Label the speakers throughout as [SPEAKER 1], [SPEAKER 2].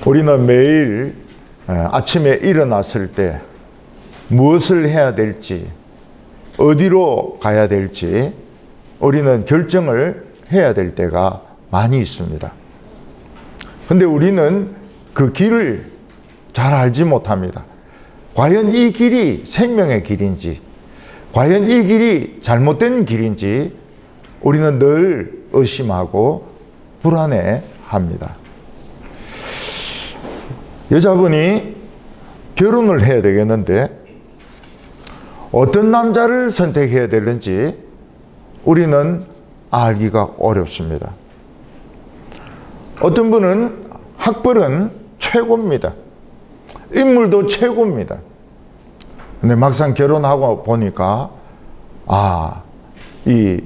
[SPEAKER 1] 우리는 매일 아침에 일어났을 때 무엇을 해야 될지, 어디로 가야 될지 우리는 결정을 해야 될 때가 많이 있습니다. 근데 우리는 그 길을 잘 알지 못합니다. 과연 이 길이 생명의 길인지, 과연 이 길이 잘못된 길인지 우리는 늘 의심하고 불안해합니다. 여자분이 결혼을 해야 되겠는데 어떤 남자를 선택해야 되는지 우리는 알기가 어렵습니다. 어떤 분은 학벌은 최고입니다. 인물도 최고입니다. 근데 막상 결혼하고 보니까 이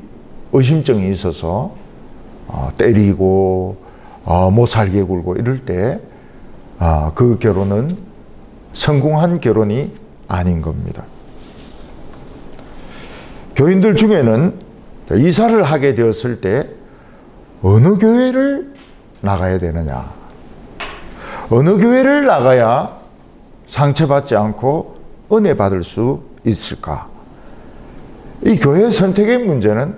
[SPEAKER 1] 의심증이 있어서 때리고 못 살게 굴고 이럴 때 그 결혼은 성공한 결혼이 아닌 겁니다. 교인들 중에는 이사를 하게 되었을 때 어느 교회를 나가야 되느냐, 어느 교회를 나가야 상처받지 않고 은혜 받을 수 있을까? 이 교회 선택의 문제는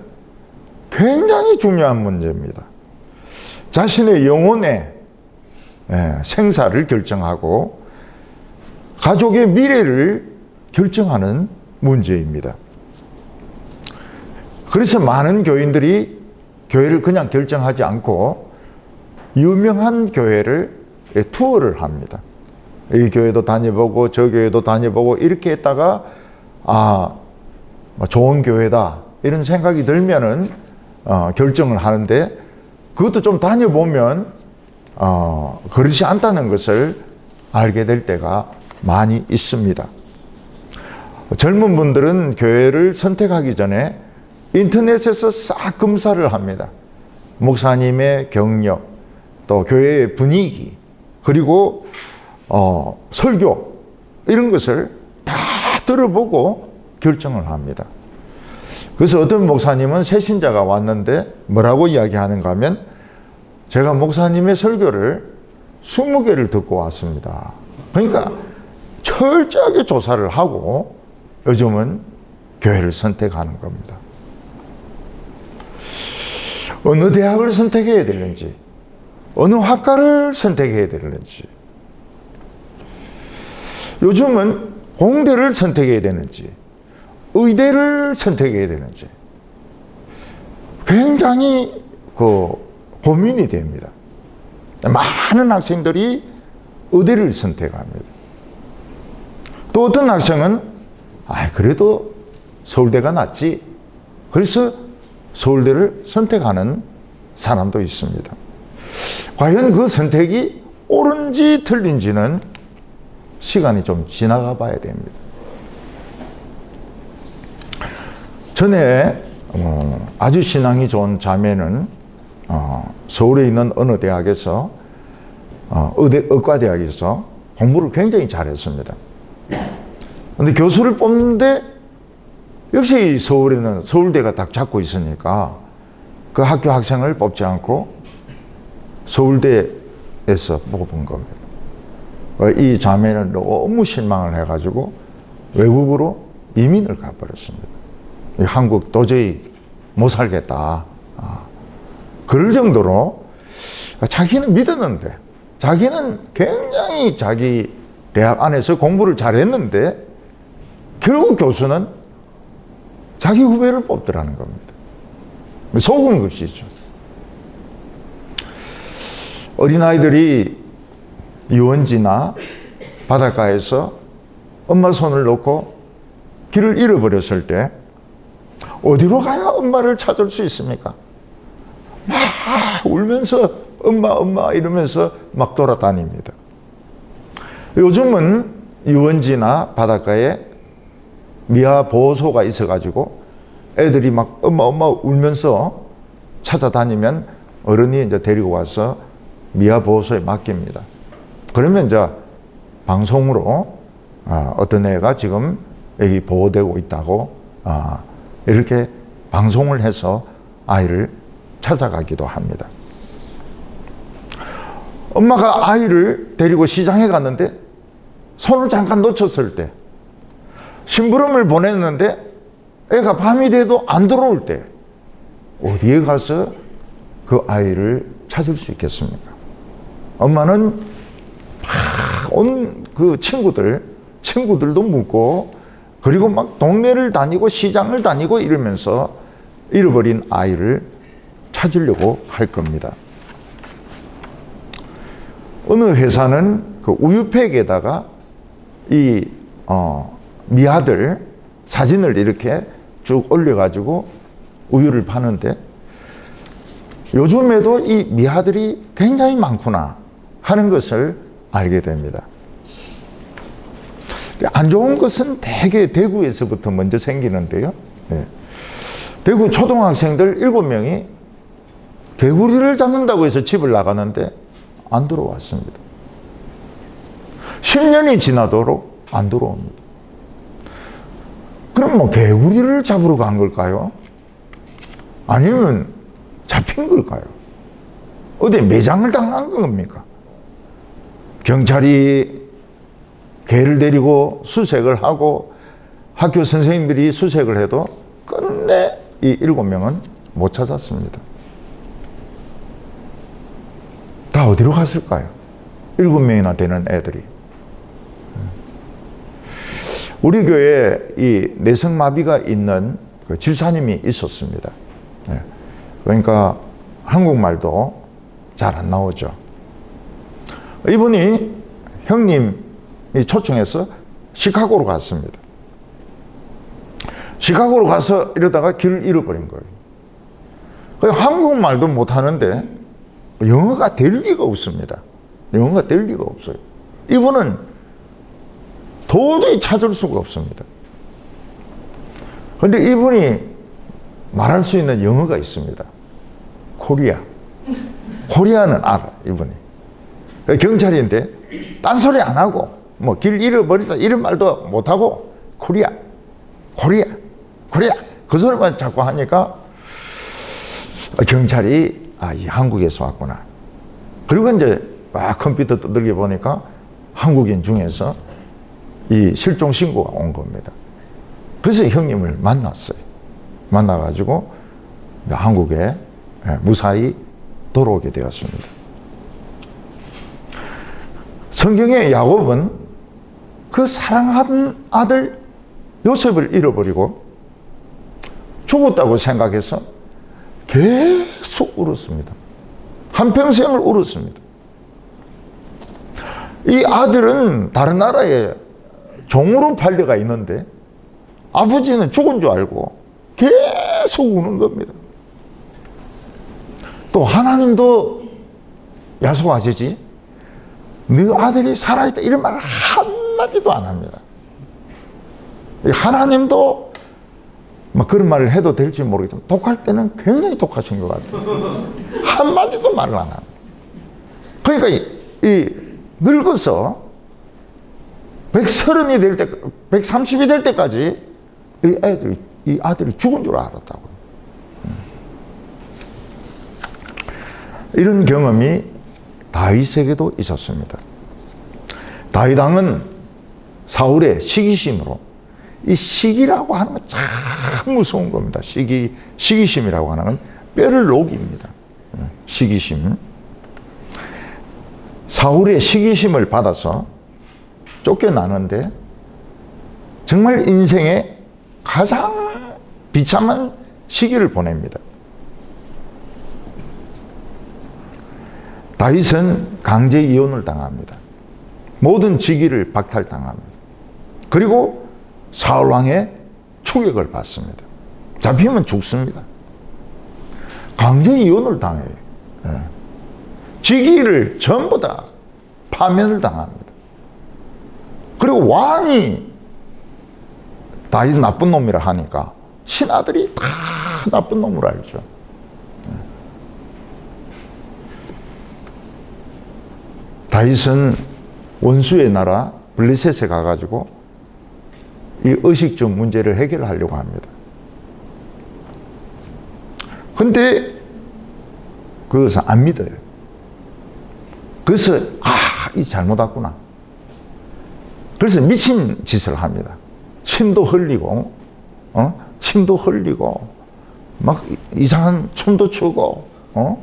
[SPEAKER 1] 굉장히 중요한 문제입니다. 자신의 영혼의 생사를 결정하고 가족의 미래를 결정하는 문제입니다. 그래서 많은 교인들이 교회를 그냥 결정하지 않고 유명한 교회를 투어를 합니다. 이 교회도 다녀보고 저 교회도 다녀보고 이렇게 했다가 좋은 교회다 이런 생각이 들면은 결정을 하는데, 그것도 좀 다녀보면 그렇지 않다는 것을 알게 될 때가 많이 있습니다. 젊은 분들은 교회를 선택하기 전에 인터넷에서 싹 검사를 합니다. 목사님의 경력, 또 교회의 분위기, 그리고 설교 이런 것을 다 들어보고 결정을 합니다. 그래서 어떤 목사님은 새신자가 왔는데 뭐라고 이야기하는가 하면, 제가 목사님의 설교를 20개를 듣고 왔습니다. 그러니까 철저하게 조사를 하고 요즘은 교회를 선택하는 겁니다. 어느 대학을 선택해야 되는지, 어느 학과를 선택해야 되는지, 요즘은 공대를 선택해야 되는지, 의대를 선택해야 되는지 굉장히 고민이 됩니다. 많은 학생들이 의대를 선택합니다. 또 어떤 학생은 그래도 서울대가 낫지, 그래서 서울대를 선택하는 사람도 있습니다. 과연 그 선택이 옳은지 틀린지는 시간이 좀 지나가 봐야 됩니다. 전에 아주 신앙이 좋은 자매는 서울에 있는 어느 대학에서 의과대학에서 공부를 굉장히 잘했습니다. 그런데 교수를 뽑는데 역시 서울에는 서울대가 딱 잡고 있으니까 그 학교 학생을 뽑지 않고 서울대에서 뽑은 겁니다. 이 자매는 너무 실망을 해가지고 외국으로 이민을 가버렸습니다. 한국 도저히 못 살겠다. 그럴 정도로 자기는 믿었는데, 자기는 굉장히 자기 대학 안에서 공부를 잘했는데 결국 교수는 자기 후배를 뽑더라는 겁니다. 속은 것이죠. 어린아이들이 유원지나 바닷가에서 엄마 손을 놓고 길을 잃어버렸을 때 어디로 가야 엄마를 찾을 수 있습니까? 막 울면서 엄마 이러면서 막 돌아다닙니다. 요즘은 유원지나 바닷가에 미아 보호소가 있어가지고 애들이 막 엄마 울면서 찾아다니면 어른이 이제 데리고 와서 미아 보호소에 맡깁니다. 그러면 이제 방송으로 어떤 애가 지금 여기 보호되고 있다고 이렇게 방송을 해서 아이를 찾아가기도 합니다. 엄마가 아이를 데리고 시장에 갔는데 손을 잠깐 놓쳤을 때, 심부름을 보냈는데 애가 밤이 돼도 안 들어올 때 어디에 가서 그 아이를 찾을 수 있겠습니까? 엄마는 온 그 친구들도 묻고, 그리고 막 동네를 다니고 시장을 다니고 이러면서 잃어버린 아이를 찾으려고 할 겁니다. 어느 회사는 그 우유팩에다가 이 미아들 사진을 이렇게 쭉 올려가지고 우유를 파는데, 요즘에도 이 미아들이 굉장히 많구나 하는 것을 알게 됩니다. 안 좋은 것은 대개 대구에서부터 먼저 생기는데요. 네. 대구 초등학생들 7명이 개구리를 잡는다고 해서 집을 나가는데 안 들어왔습니다. 10년이 지나도록 안 들어옵니다. 그럼 뭐 개구리를 잡으러 간 걸까요? 아니면 잡힌 걸까요? 어디 매장을 당한 겁니까? 경찰이 개를 데리고 수색을 하고 학교 선생님들이 수색을 해도 끝내 이 7명은 못 찾았습니다. 다 어디로 갔을까요? 7명이나 되는 애들이. 우리 교회에 이 내성마비가 있는 그 집사님이 있었습니다. 그러니까 한국말도 잘 안 나오죠. 이분이 형님이 초청해서 시카고로 갔습니다. 시카고로 가서 이러다가 길을 잃어버린 거예요. 한국말도 못하는데 영어가 될 리가 없습니다. 영어가 될 리가 없어요. 이분은 도저히 찾을 수가 없습니다. 그런데 이분이 말할 수 있는 영어가 있습니다. 코리아. 코리아는 알아, 이분이. 경찰인데 딴소리 안 하고 뭐 길 잃어버리다 이런 말도 못하고 코리아 그 소리만 자꾸 하니까 경찰이 이 한국에서 왔구나. 그리고 이제 막 컴퓨터 두들겨 보니까 한국인 중에서 이 실종 신고가 온 겁니다. 그래서 형님을 만났어요. 만나가지고 한국에 무사히 돌아오게 되었습니다. 성경의 야곱은 그 사랑하는 아들 요셉을 잃어버리고 죽었다고 생각해서 계속 울었습니다. 한평생을 울었습니다. 이 아들은 다른 나라에 종으로 팔려가 있는데 아버지는 죽은 줄 알고 계속 우는 겁니다. 또 하나님도 야속하시지, 네 아들이 살아있다 이런 말을 한마디도 안 합니다. 하나님도 막 그런 말을 해도 될지 모르겠지만 독할 때는 굉장히 독하신 것 같아요. 한마디도 말을 안 합니다. 그러니까 이 늙어서 130이 될 때, 130이 될 때까지 이 아들이 죽은 줄 알았다고. 이런 경험이 다윗에게도 있었습니다. 다윗 왕은 사울의 시기심으로, 이 시기라고 하는 건 참 무서운 겁니다. 시기심이라고 하는 건 뼈를 녹입니다. 시기심. 사울의 시기심을 받아서 쫓겨나는데 정말 인생의 가장 비참한 시기를 보냅니다. 다윗은 강제 이혼을 당합니다. 모든 직위를 박탈당합니다. 그리고 사울왕의 추격을 받습니다. 잡히면 죽습니다. 강제 이혼을 당해요. 직위를 전부 다 파면을 당합니다. 그리고 왕이 다윗 나쁜 놈이라 하니까 신하들이 다 나쁜 놈을 알죠. 다윗은 원수의 나라 블레셋에 가가지고 이 의식주 문제를 해결하려고 합니다. 근데 그것은 안 믿어요. 그래서 이 잘못 왔구나. 그래서 미친 짓을 합니다. 침도 흘리고 침도 흘리고 막 이상한 춤도 추고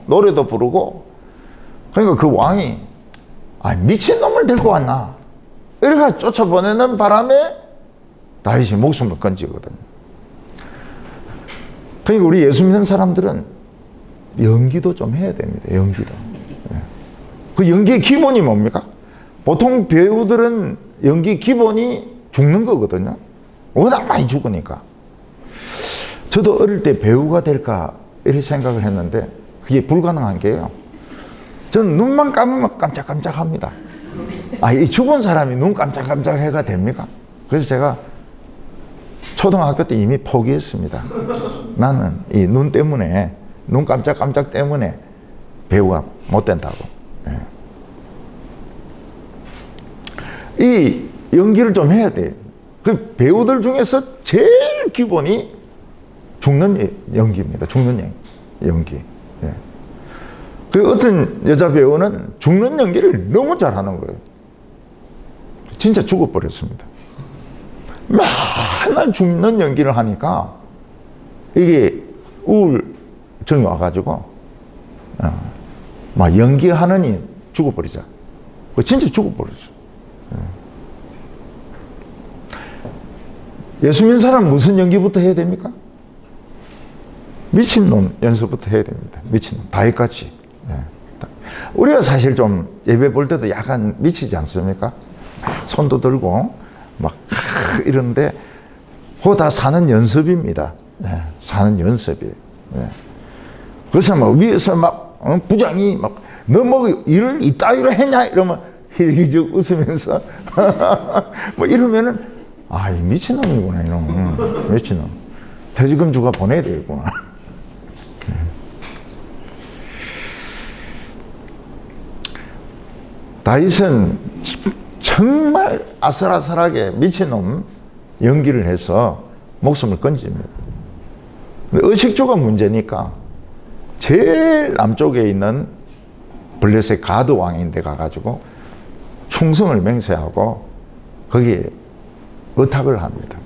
[SPEAKER 1] 노래도 부르고. 그러니까 그 왕이 미친놈을 데리고 왔나 이렇게 쫓아보내는 바람에 다윗이 목숨을 건지거든요. 그러니까 우리 예수 믿는 사람들은 연기도 좀 해야 됩니다. 연기도. 그 연기의 기본이 뭡니까? 보통 배우들은 연기 기본이 죽는 거거든요. 워낙 많이 죽으니까. 저도 어릴 때 배우가 될까 이렇게 생각을 했는데 그게 불가능한 게요. 저는 눈만 감으면 깜짝깜짝합니다. 이 죽은 사람이 눈 깜짝깜짝 해가 됩니까? 그래서 제가 초등학교 때 이미 포기했습니다. 나는 이 눈 때문에, 눈 깜짝깜짝 때문에 배우가 못 된다고. 이 연기를 좀 해야 돼요. 그 배우들 중에서 제일 기본이 죽는 연기입니다. 죽는 연기. 그 어떤 여자 배우는 죽는 연기를 너무 잘하는 거예요. 진짜 죽어버렸습니다. 맨날 죽는 연기를 하니까 이게 우울증이 와가지고 막 연기하느니 죽어버리자. 진짜 죽어버렸어. 예수 믿는 사람 무슨 연기부터 해야 됩니까? 미친놈 연습부터 해야 됩니다. 미친놈. 다윗같이. 우리가 사실 좀 예배 볼 때도 약간 미치지 않습니까? 손도 들고 막 이러는데 그거 다 사는 연습입니다. 사는 연습이에요. 그래서 막 위에서 막 부장이 막 너 뭐 일을 이따위로 했냐 이러면 희희적 웃으면서 뭐 이러면은 이 미친놈이구나 이놈. 미친놈. 퇴직금 주가 보내야 되겠구나. 다윗은 정말 아슬아슬하게 미친놈 연기를 해서 목숨을 건집니다. 의식주가 문제니까 제일 남쪽에 있는 블레셋 가드 왕인데 가가지고 충성을 맹세하고 거기에 의탁을 합니다.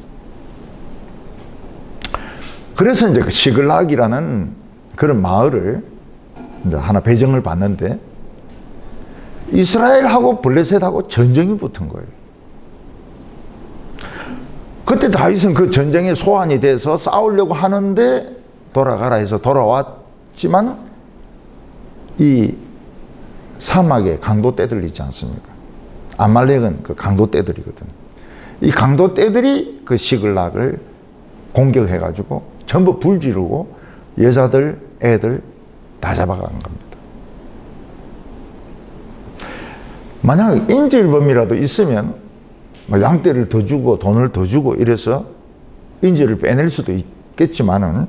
[SPEAKER 1] 그래서 이제 그 시글락이라는 그런 마을을 하나 배정을 받는데 이스라엘하고 블레셋하고 전쟁이 붙은 거예요. 그때 다윗은 그 전쟁에 소환이 돼서 싸우려고 하는데 돌아가라 해서 돌아왔지만 이 사막에 강도떼들 있지 않습니까? 아말렉은 그 강도떼들이거든. 이 강도떼들이 그 시글락을 공격해가지고 전부 불 지르고 여자들, 애들 다 잡아간 겁니다. 만약 인질범이라도 있으면 양떼를 더 주고 돈을 더 주고 이래서 인질을 빼낼 수도 있겠지만은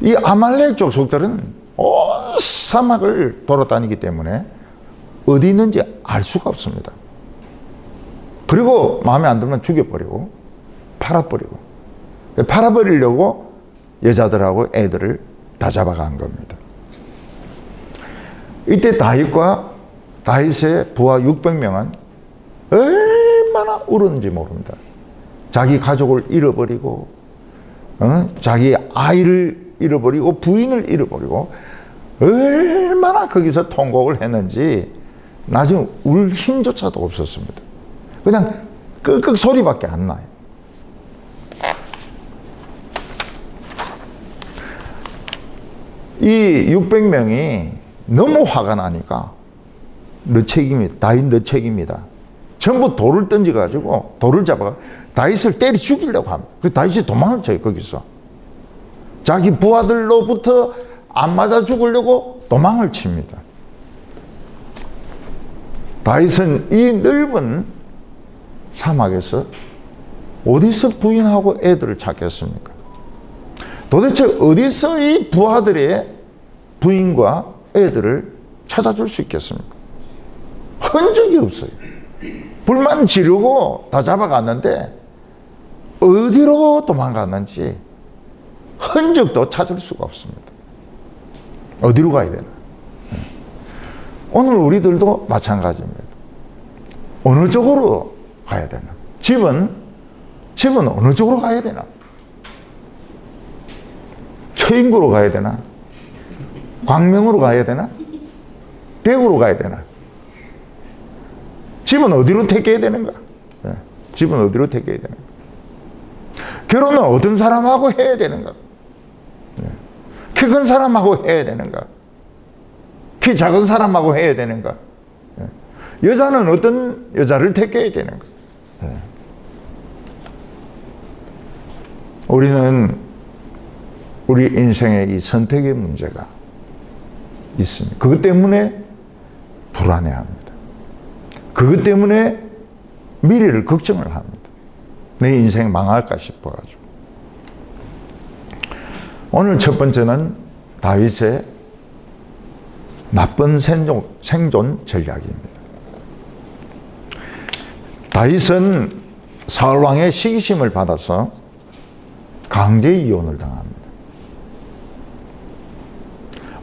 [SPEAKER 1] 이 아말렉 족속들은 온 사막을 돌아다니기 때문에 어디 있는지 알 수가 없습니다. 그리고 마음에 안 들면 죽여버리고 팔아버리고 팔아버리려고 여자들하고 애들을 다 잡아간 겁니다. 이때 다윗의 부하 600명은 얼마나 울었는지 모릅니다. 자기 가족을 잃어버리고 자기 아이를 잃어버리고 부인을 잃어버리고 얼마나 거기서 통곡을 했는지 나중에 울 힘조차도 없었습니다. 그냥 끄끄 소리밖에 안 나요. 이 600명이 너무 화가 나니까 너 책임이다. 다윗 너 책임이다. 전부 돌을 던져가지고 돌을 잡아가 다윗을 때려 죽이려고 합니다. 그 다윗이 도망을 쳐요. 거기서 자기 부하들로부터 안 맞아 죽으려고 도망을 칩니다. 다윗은 이 넓은 사막에서 어디서 부인하고 애들을 찾겠습니까? 도대체 어디서 이 부하들의 부인과 애들을 찾아줄 수 있겠습니까? 흔적이 없어요. 불만 지르고 다 잡아갔는데 어디로 도망갔는지 흔적도 찾을 수가 없습니다. 어디로 가야 되나? 오늘 우리들도 마찬가지입니다. 어느 쪽으로 가야 되나? 집은 어느 쪽으로 가야 되나? 처인구로 가야 되나? 광명으로 가야 되나? 대구로 가야 되나? 집은 어디로 택해야 되는가? 집은 어디로 택해야 되는가? 결혼은 어떤 사람하고 해야 되는가? 키 큰 사람하고 해야 되는가? 키 작은 사람하고 해야 되는가? 여자는 어떤 여자를 택해야 되는가? 우리는 우리 인생의 이 선택의 문제가 있습니다. 그것 때문에 불안해합니다. 그것 때문에 미래를 걱정을 합니다. 내 인생 망할까 싶어가지고. 오늘 첫 번째는 다윗의 나쁜 생존 전략입니다. 다윗은 사울 왕의 시기심을 받아서 강제 이혼을 당합니다.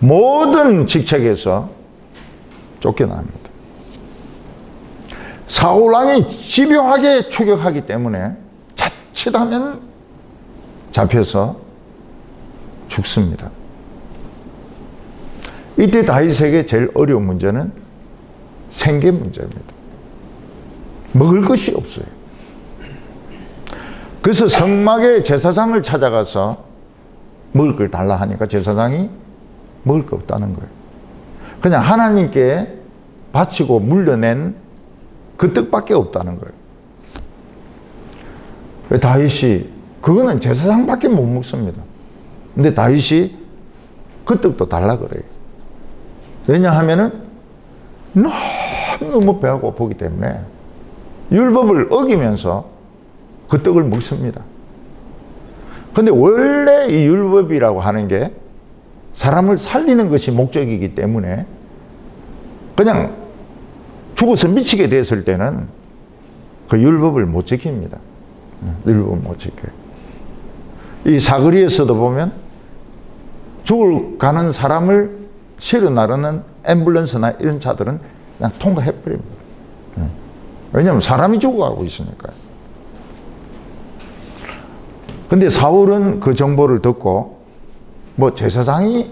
[SPEAKER 1] 모든 직책에서 쫓겨납니다. 사울 왕이 집요하게 추격하기 때문에 자칫하면 잡혀서 죽습니다. 이때 다윗에게 제일 어려운 문제는 생계 문제입니다. 먹을 것이 없어요. 그래서 성막의 제사장을 찾아가서 먹을 걸 달라 하니까 제사장이 먹을 거 없다는 거예요. 그냥 하나님께 바치고 물려낸 그 떡밖에 없다는 거예요. 다윗이 그거는 제사장밖에 못 먹습니다. 근데 다윗이 그 떡도 달라 그래요. 왜냐하면은 너무 배가 고프기 때문에 율법을 어기면서 그 떡을 먹습니다. 근데 원래 이 율법이라고 하는 게 사람을 살리는 것이 목적이기 때문에 그냥 죽어서 미치게 됐을 때는 그 율법을 못 지킵니다. 율법을 못 지켜요. 이 사거리에서도 보면 죽을 가는 사람을 실어 나르는 앰뷸런스나 이런 차들은 그냥 통과해버립니다. 왜냐하면 사람이 죽어가고 있으니까요. 근데 사울은 그 정보를 듣고 뭐 제사장이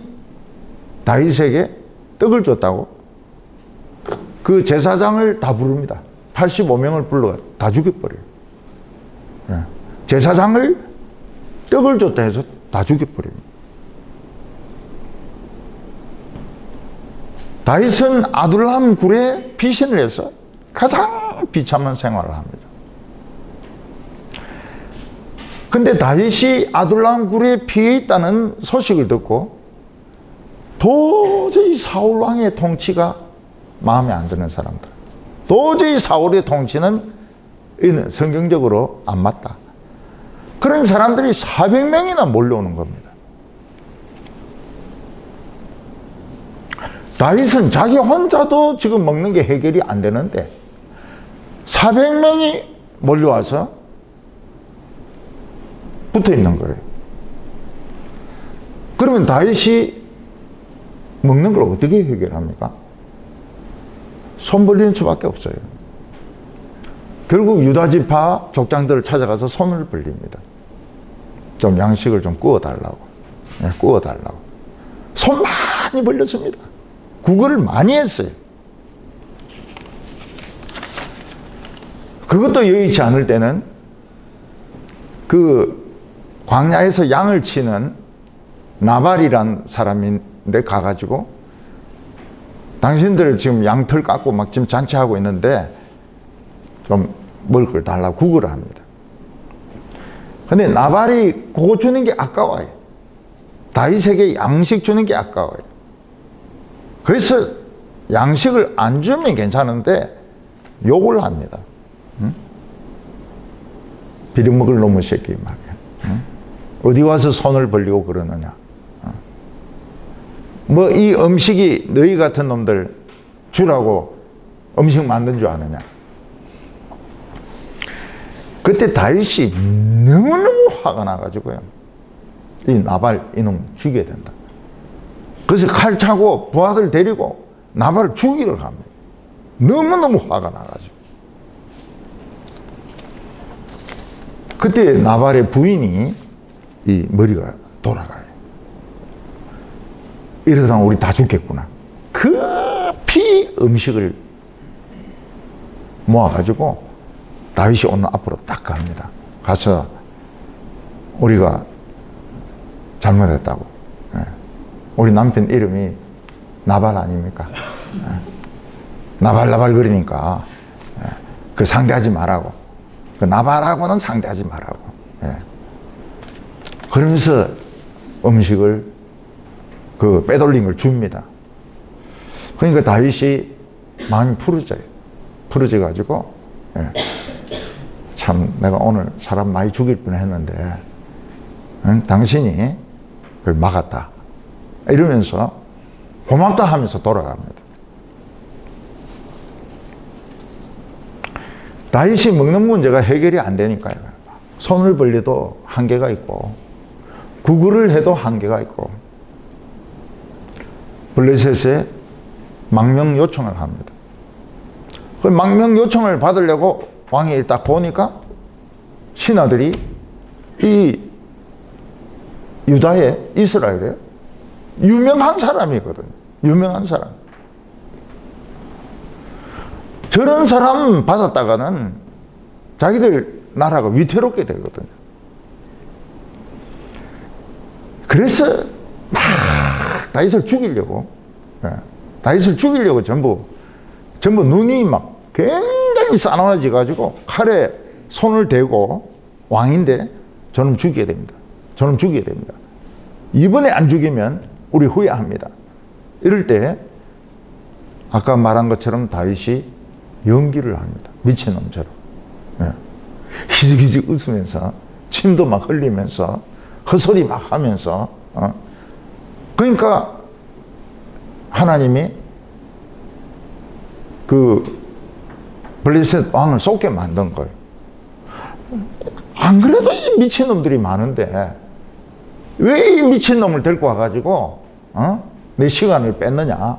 [SPEAKER 1] 다윗에게 떡을 줬다고 그 제사장을 다 부릅니다. 85명을 불러 다 죽여버려요. 제사장을 떡을 줬다 해서 다 죽여버립니다. 다윗은 아둘람 굴에 피신을 해서 가장 비참한 생활을 합니다. 근데 다윗이 아둘람 굴에 피해 있다는 소식을 듣고 도저히 사울 왕의 통치가 마음에 안 드는 사람들, 도저히 사울의 통치는 성경적으로 안 맞다, 그런 사람들이 400명이나 몰려오는 겁니다. 다윗은 자기 혼자도 지금 먹는 게 해결이 안 되는데 400명이 몰려와서 붙어 있는 거예요. 그러면 다윗이 먹는 걸 어떻게 해결합니까? 손 벌리는 수밖에 없어요. 결국 유다지파 족장들을 찾아가서 손을 벌립니다. 좀 양식을 좀 구워달라고. 구워달라고. 손 많이 벌렸습니다. 구걸을 많이 했어요. 그것도 여의치 않을 때는 그 광야에서 양을 치는 나발이란 사람인데 가가지고 당신들 지금 양털 깎고 막 지금 잔치하고 있는데 좀 먹을 걸 달라고 구걸을 합니다. 근데 나발이 그거 주는 게 아까워요. 다윗에게 양식 주는 게 아까워요. 그래서 양식을 안 주면 괜찮은데 욕을 합니다. 응? 비려먹을 놈의 새끼 말이야. 응? 어디 와서 손을 벌리고 그러느냐. 뭐 이 음식이 너희 같은 놈들 주라고 음식 만든 줄 아느냐. 그때 다윗이 너무너무 화가 나가지고요, 이 나발 이놈 죽여야 된다. 그래서 칼 차고 부하들 데리고 나발을 죽이러 갑니다. 너무너무 화가 나가지고. 그때 나발의 부인이 이 머리가 돌아가요. 이러다 우리 다 죽겠구나. 급히 음식을 모아가지고 다윗이 오늘 앞으로 딱 갑니다. 가서 우리가 잘못했다고. 우리 남편 이름이 나발 아닙니까? 나발나발 거리니까 그 상대하지 말라고. 그 나발하고는 상대하지 말라고. 그러면서 음식을 그 빼돌린 걸 줍니다. 그러니까 다윗이 마음이 푸르져요. 푸르져 가지고 참 내가 오늘 사람 많이 죽일 뻔했는데 당신이 그걸 막았다. 이러면서 고맙다 하면서 돌아갑니다. 다윗이 먹는 문제가 해결이 안 되니까요. 손을 벌려도 한계가 있고 구걸을 해도 한계가 있고 블레셋에 망명 요청을 합니다. 그 망명 요청을 받으려고 왕이 딱 보니까 신하들이 이 유다에 이스라엘에 유명한 사람이거든요. 유명한 사람. 저런 사람 받았다가는 자기들 나라가 위태롭게 되거든요. 그래서 막 다윗을 죽이려고 전부 눈이 막 굉장히 싸나워져 가지고 칼에 손을 대고 왕인데 저놈 죽여야 됩니다. 저놈 죽여야 됩니다. 이번에 안 죽이면 우리 후회합니다. 이럴 때 아까 말한 것처럼 다윗이 연기를 합니다. 미친놈처럼. 희죽희죽 웃으면서 침도 막 흘리면서 헛소리 막 하면서 그러니까 하나님이 그 블레셋 왕을 쏟게 만든 거예요. 안 그래도 이 미친놈들이 많은데 왜 이 미친놈을 데리고 와가지고 내 시간을 뺐느냐.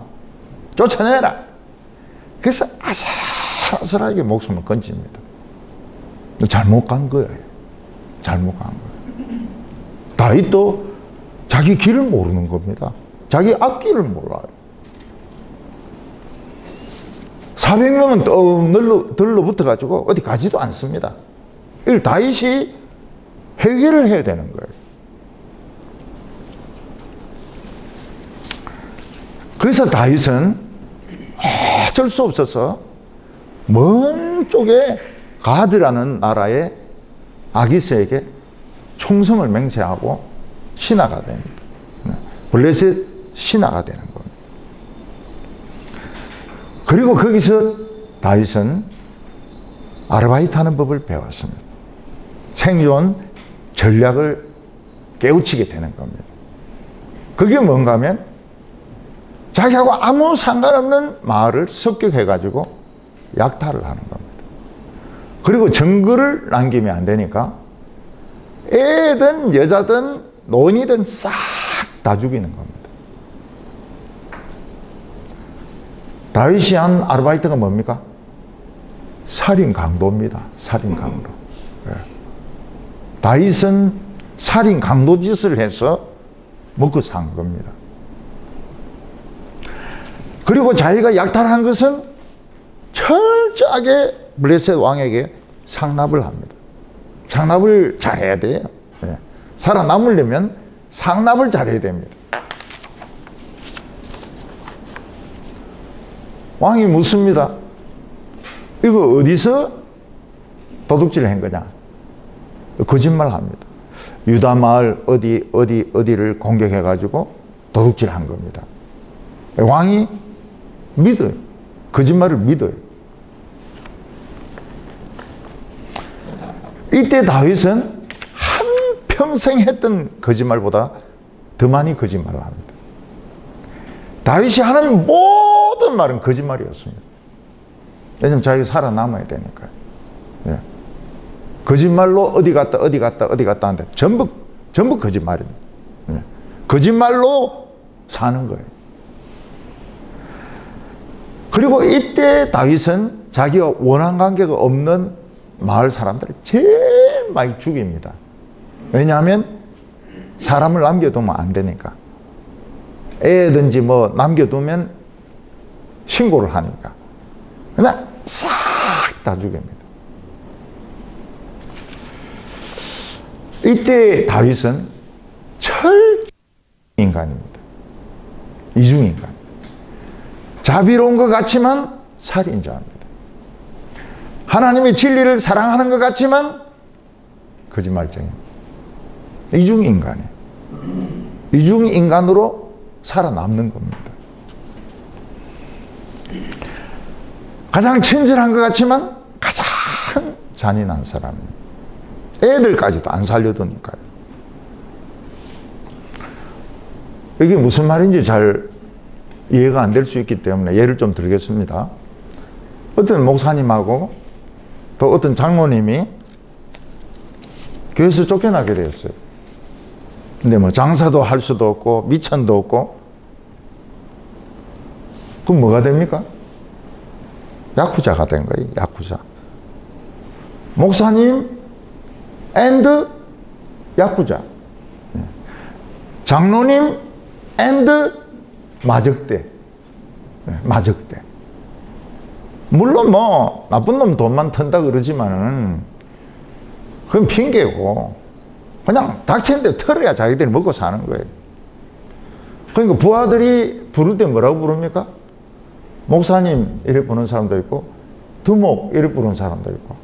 [SPEAKER 1] 쫓아내라. 그래서 아슬아슬하게 목숨을 건집니다. 잘못 간 거예요. 잘못 간 거예요. 다윗도 자기 길을 모르는 겁니다. 자기 앞길을 몰라요. 400명은 떡 들러붙어가지고 어디 가지도 않습니다. 이걸 다윗이 해결을 해야 되는 거예요. 그래서 다윗은 어쩔 수 없어서 먼 쪽에 가드라는 나라의 아기스에게 총성을 맹세하고 신하가 됩니다. 블레셋 신하가 되는 겁니다. 그리고 거기서 다윗은 아르바이트 하는 법을 배웠습니다. 생존 전략을 깨우치게 되는 겁니다. 그게 뭔가 하면 자기하고 아무 상관없는 마을을 습격해가지고 약탈을 하는 겁니다. 그리고 증거를 남기면 안 되니까 애든 여자든 노인이든 싹 다 죽이는 겁니다. 다윗이 한 아르바이트가 뭡니까? 살인 강도입니다. 살인 강도. 다윗은 살인 강도 짓을 해서 먹고 산 겁니다. 그리고 자기가 약탈한 것은 철저하게 블레셋 왕에게 상납을 합니다. 상납을 잘해야 돼요. 살아남으려면 상납을 잘해야 됩니다. 왕이 묻습니다. 이거 어디서 도둑질을 한 거냐? 거짓말 합니다. 유다 마을 어디를 공격해가지고 도둑질한 겁니다. 왕이 믿어요. 거짓말을 믿어요. 이때 다윗은 한평생 했던 거짓말보다 더 많이 거짓말을 합니다. 다윗이 하는 모든 말은 거짓말이었습니다. 왜냐하면 자기가 살아남아야 되니까요. 예. 거짓말로 어디 갔다 하는데 전부 거짓말입니다. 예. 거짓말로 사는 거예요. 그리고 이때 다윗은 자기와 원한 관계가 없는 마을 사람들을 제일 많이 죽입니다. 왜냐하면 사람을 남겨두면 안 되니까. 애든지 뭐 남겨두면 신고를 하니까. 그냥 싹 다 죽입니다. 이때 다윗은 철저한 인간입니다. 이중인간. 자비로운 것 같지만 살인자입니다. 하나님의 진리를 사랑하는 것 같지만 거짓말쟁이입니다. 이중인간이에요. 이중인간으로 살아남는 겁니다. 가장 친절한 것 같지만 가장 잔인한 사람입니다. 애들까지도 안 살려두니까요. 이게 무슨 말인지 잘 이해가 안 될 수 있기 때문에 예를 좀 들겠습니다. 어떤 목사님하고 또 어떤 장로님이 교회에서 쫓겨나게 되었어요. 근데 뭐 장사도 할 수도 없고 미천도 없고, 그럼 뭐가 됩니까? 야쿠자가 된 거예요. 야쿠자. 목사님 앤드 야쿠자. 장로님 앤드 마적대. 마적대. 물론 뭐 나쁜 놈 돈만 턴다 그러지만은 그건 핑계고, 그냥 닥치는데 털어야 자기들이 먹고 사는 거예요. 그러니까 부하들이 부를 때 뭐라고 부릅니까? 목사님 이래 부르는 사람도 있고, 두목 이래 부르는 사람도 있고.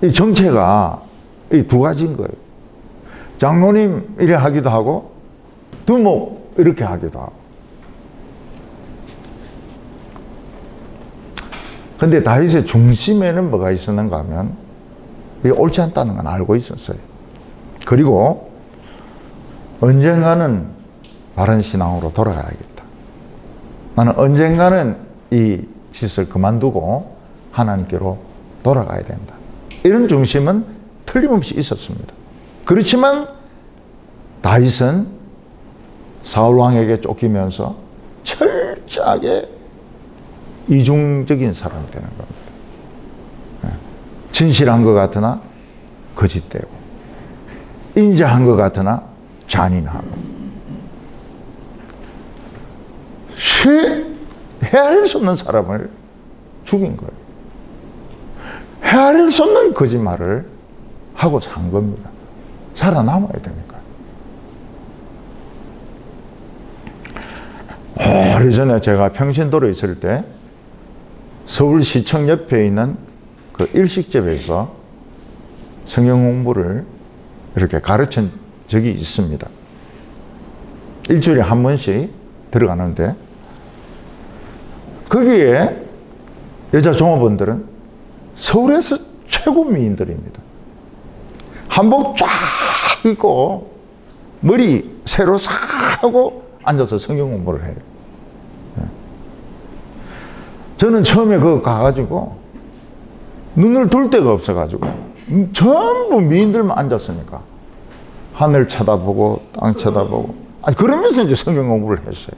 [SPEAKER 1] 이 정체가 이 두 가지인 거예요. 장로님 이래 하기도 하고, 두목 이렇게 하기도 하고. 근데 다윗의 중심에는 뭐가 있었는가 하면, 이게 옳지 않다는 건 알고 있었어요. 그리고 언젠가는 바른 신앙으로 돌아가야겠다. 나는 언젠가는 이 짓을 그만두고 하나님께로 돌아가야 된다. 이런 중심은 틀림없이 있었습니다. 그렇지만 다윗은 사울 왕에게 쫓기면서 철저하게 이중적인 사람이 되는 겁니다. 진실한 것 같으나 거짓되고, 인자한 것 같으나 잔인하고, 헤아릴 수 없는 사람을 죽인 거예요. 헤아릴 수 없는 거짓말을 하고 산 겁니다. 살아남아야 되니까. 오래전에 제가 평신도로 있을 때 서울시청 옆에 있는 그 일식집에서 성경 공부를 이렇게 가르친 적이 있습니다. 일주일에 한 번씩 들어가는데, 거기에 여자 종업원들은 서울에서 최고 미인들입니다. 한복 쫙 입고 머리 새로 싹 하고 앉아서 성경 공부를 해요. 저는 처음에 그거 가가지고 눈을 둘 데가 없어가지고 전부 미인들만 앉았으니까 하늘 쳐다보고 땅 쳐다보고, 아니 그러면서 이제 성경 공부를 했어요.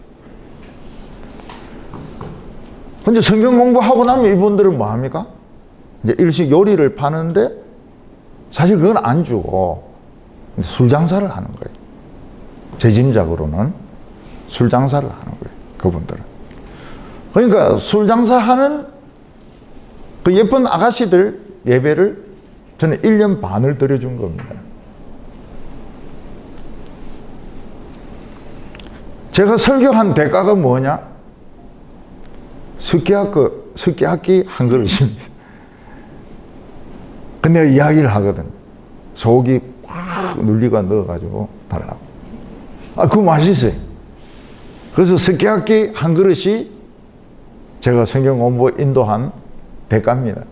[SPEAKER 1] 근데 성경 공부하고 나면 이분들은 뭐 합니까? 이제 일식 요리를 파는데, 사실 그건 안 주고 술 장사를 하는 거예요. 제 짐작으로는 술 장사를 하는 거예요, 그분들은. 그러니까 술 장사하는 그 예쁜 아가씨들 예배를 저는 1년 반을 드려준 겁니다. 제가 설교한 대가가 뭐냐? 스키야키 한 그릇입니다. 근데 이야기를 하거든. 소고기 꽉 눌리가 넣어가지고 달라고. 그거 맛있어요. 그래서 스키야키 한 그릇이 제가 성경 공부 인도한 대가입니다.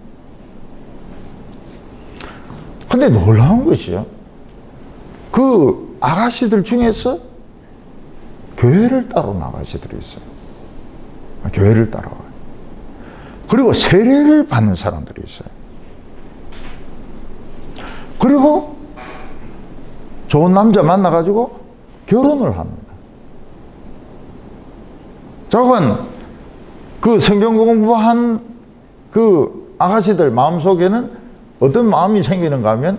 [SPEAKER 1] 근데 놀라운 것이요, 그 아가씨들 중에서 교회를 따로 나가시들이 있어요. 교회를 따라와요. 그리고 세례를 받는 사람들이 있어요. 그리고 좋은 남자 만나가지고 결혼을 합니다. 저건 그 성경 공부한 그 아가씨들 마음속에는 어떤 마음이 생기는가 하면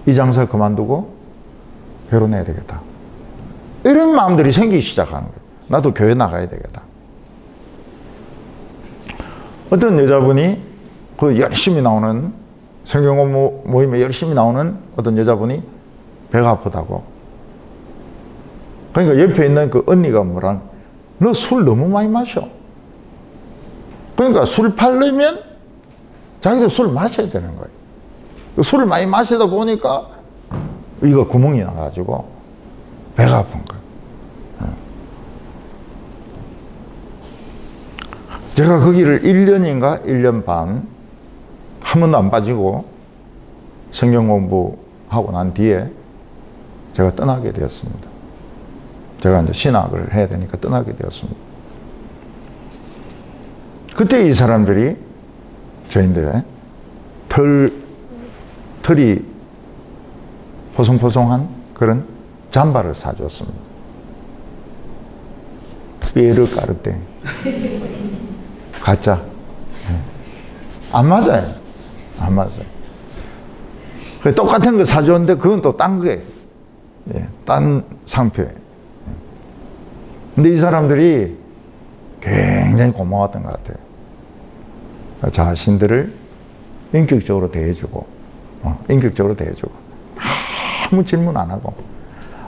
[SPEAKER 1] 이 장사 그만두고 결혼해야 되겠다. 이런 마음들이 생기기 시작하는 거예요. 나도 교회 나가야 되겠다. 어떤 여자분이 그 열심히 나오는 성경 공부 모임에 열심히 나오는 어떤 여자분이 배가 아프다고. 그러니까 옆에 있는 그 언니가 뭐란, 너 술 너무 많이 마셔. 그러니까 술 팔려면 자기도 술 마셔야 되는 거예요. 술을 많이 마시다 보니까 이거 구멍이 나가지고 배가 아픈 거예요. 제가 거기를 1년인가 1년 반 한 번도 안 빠지고 성경 공부하고 난 뒤에 제가 떠나게 되었습니다. 제가 이제 신학을 해야 되니까 떠나게 되었습니다. 그때 이 사람들이 저인데 털이 포송포송한 그런 잠바를 사줬습니다. 삐에르 까르떼. 가짜. 안 맞아요. 안 맞아요. 똑같은 거 사줬는데 그건 또 딴 거예요. 딴 상표예요. 근데 이 사람들이 굉장히 고마웠던 것 같아요. 자신들을 인격적으로 대해주고, 인격적으로 대해주고, 아무 질문 안 하고,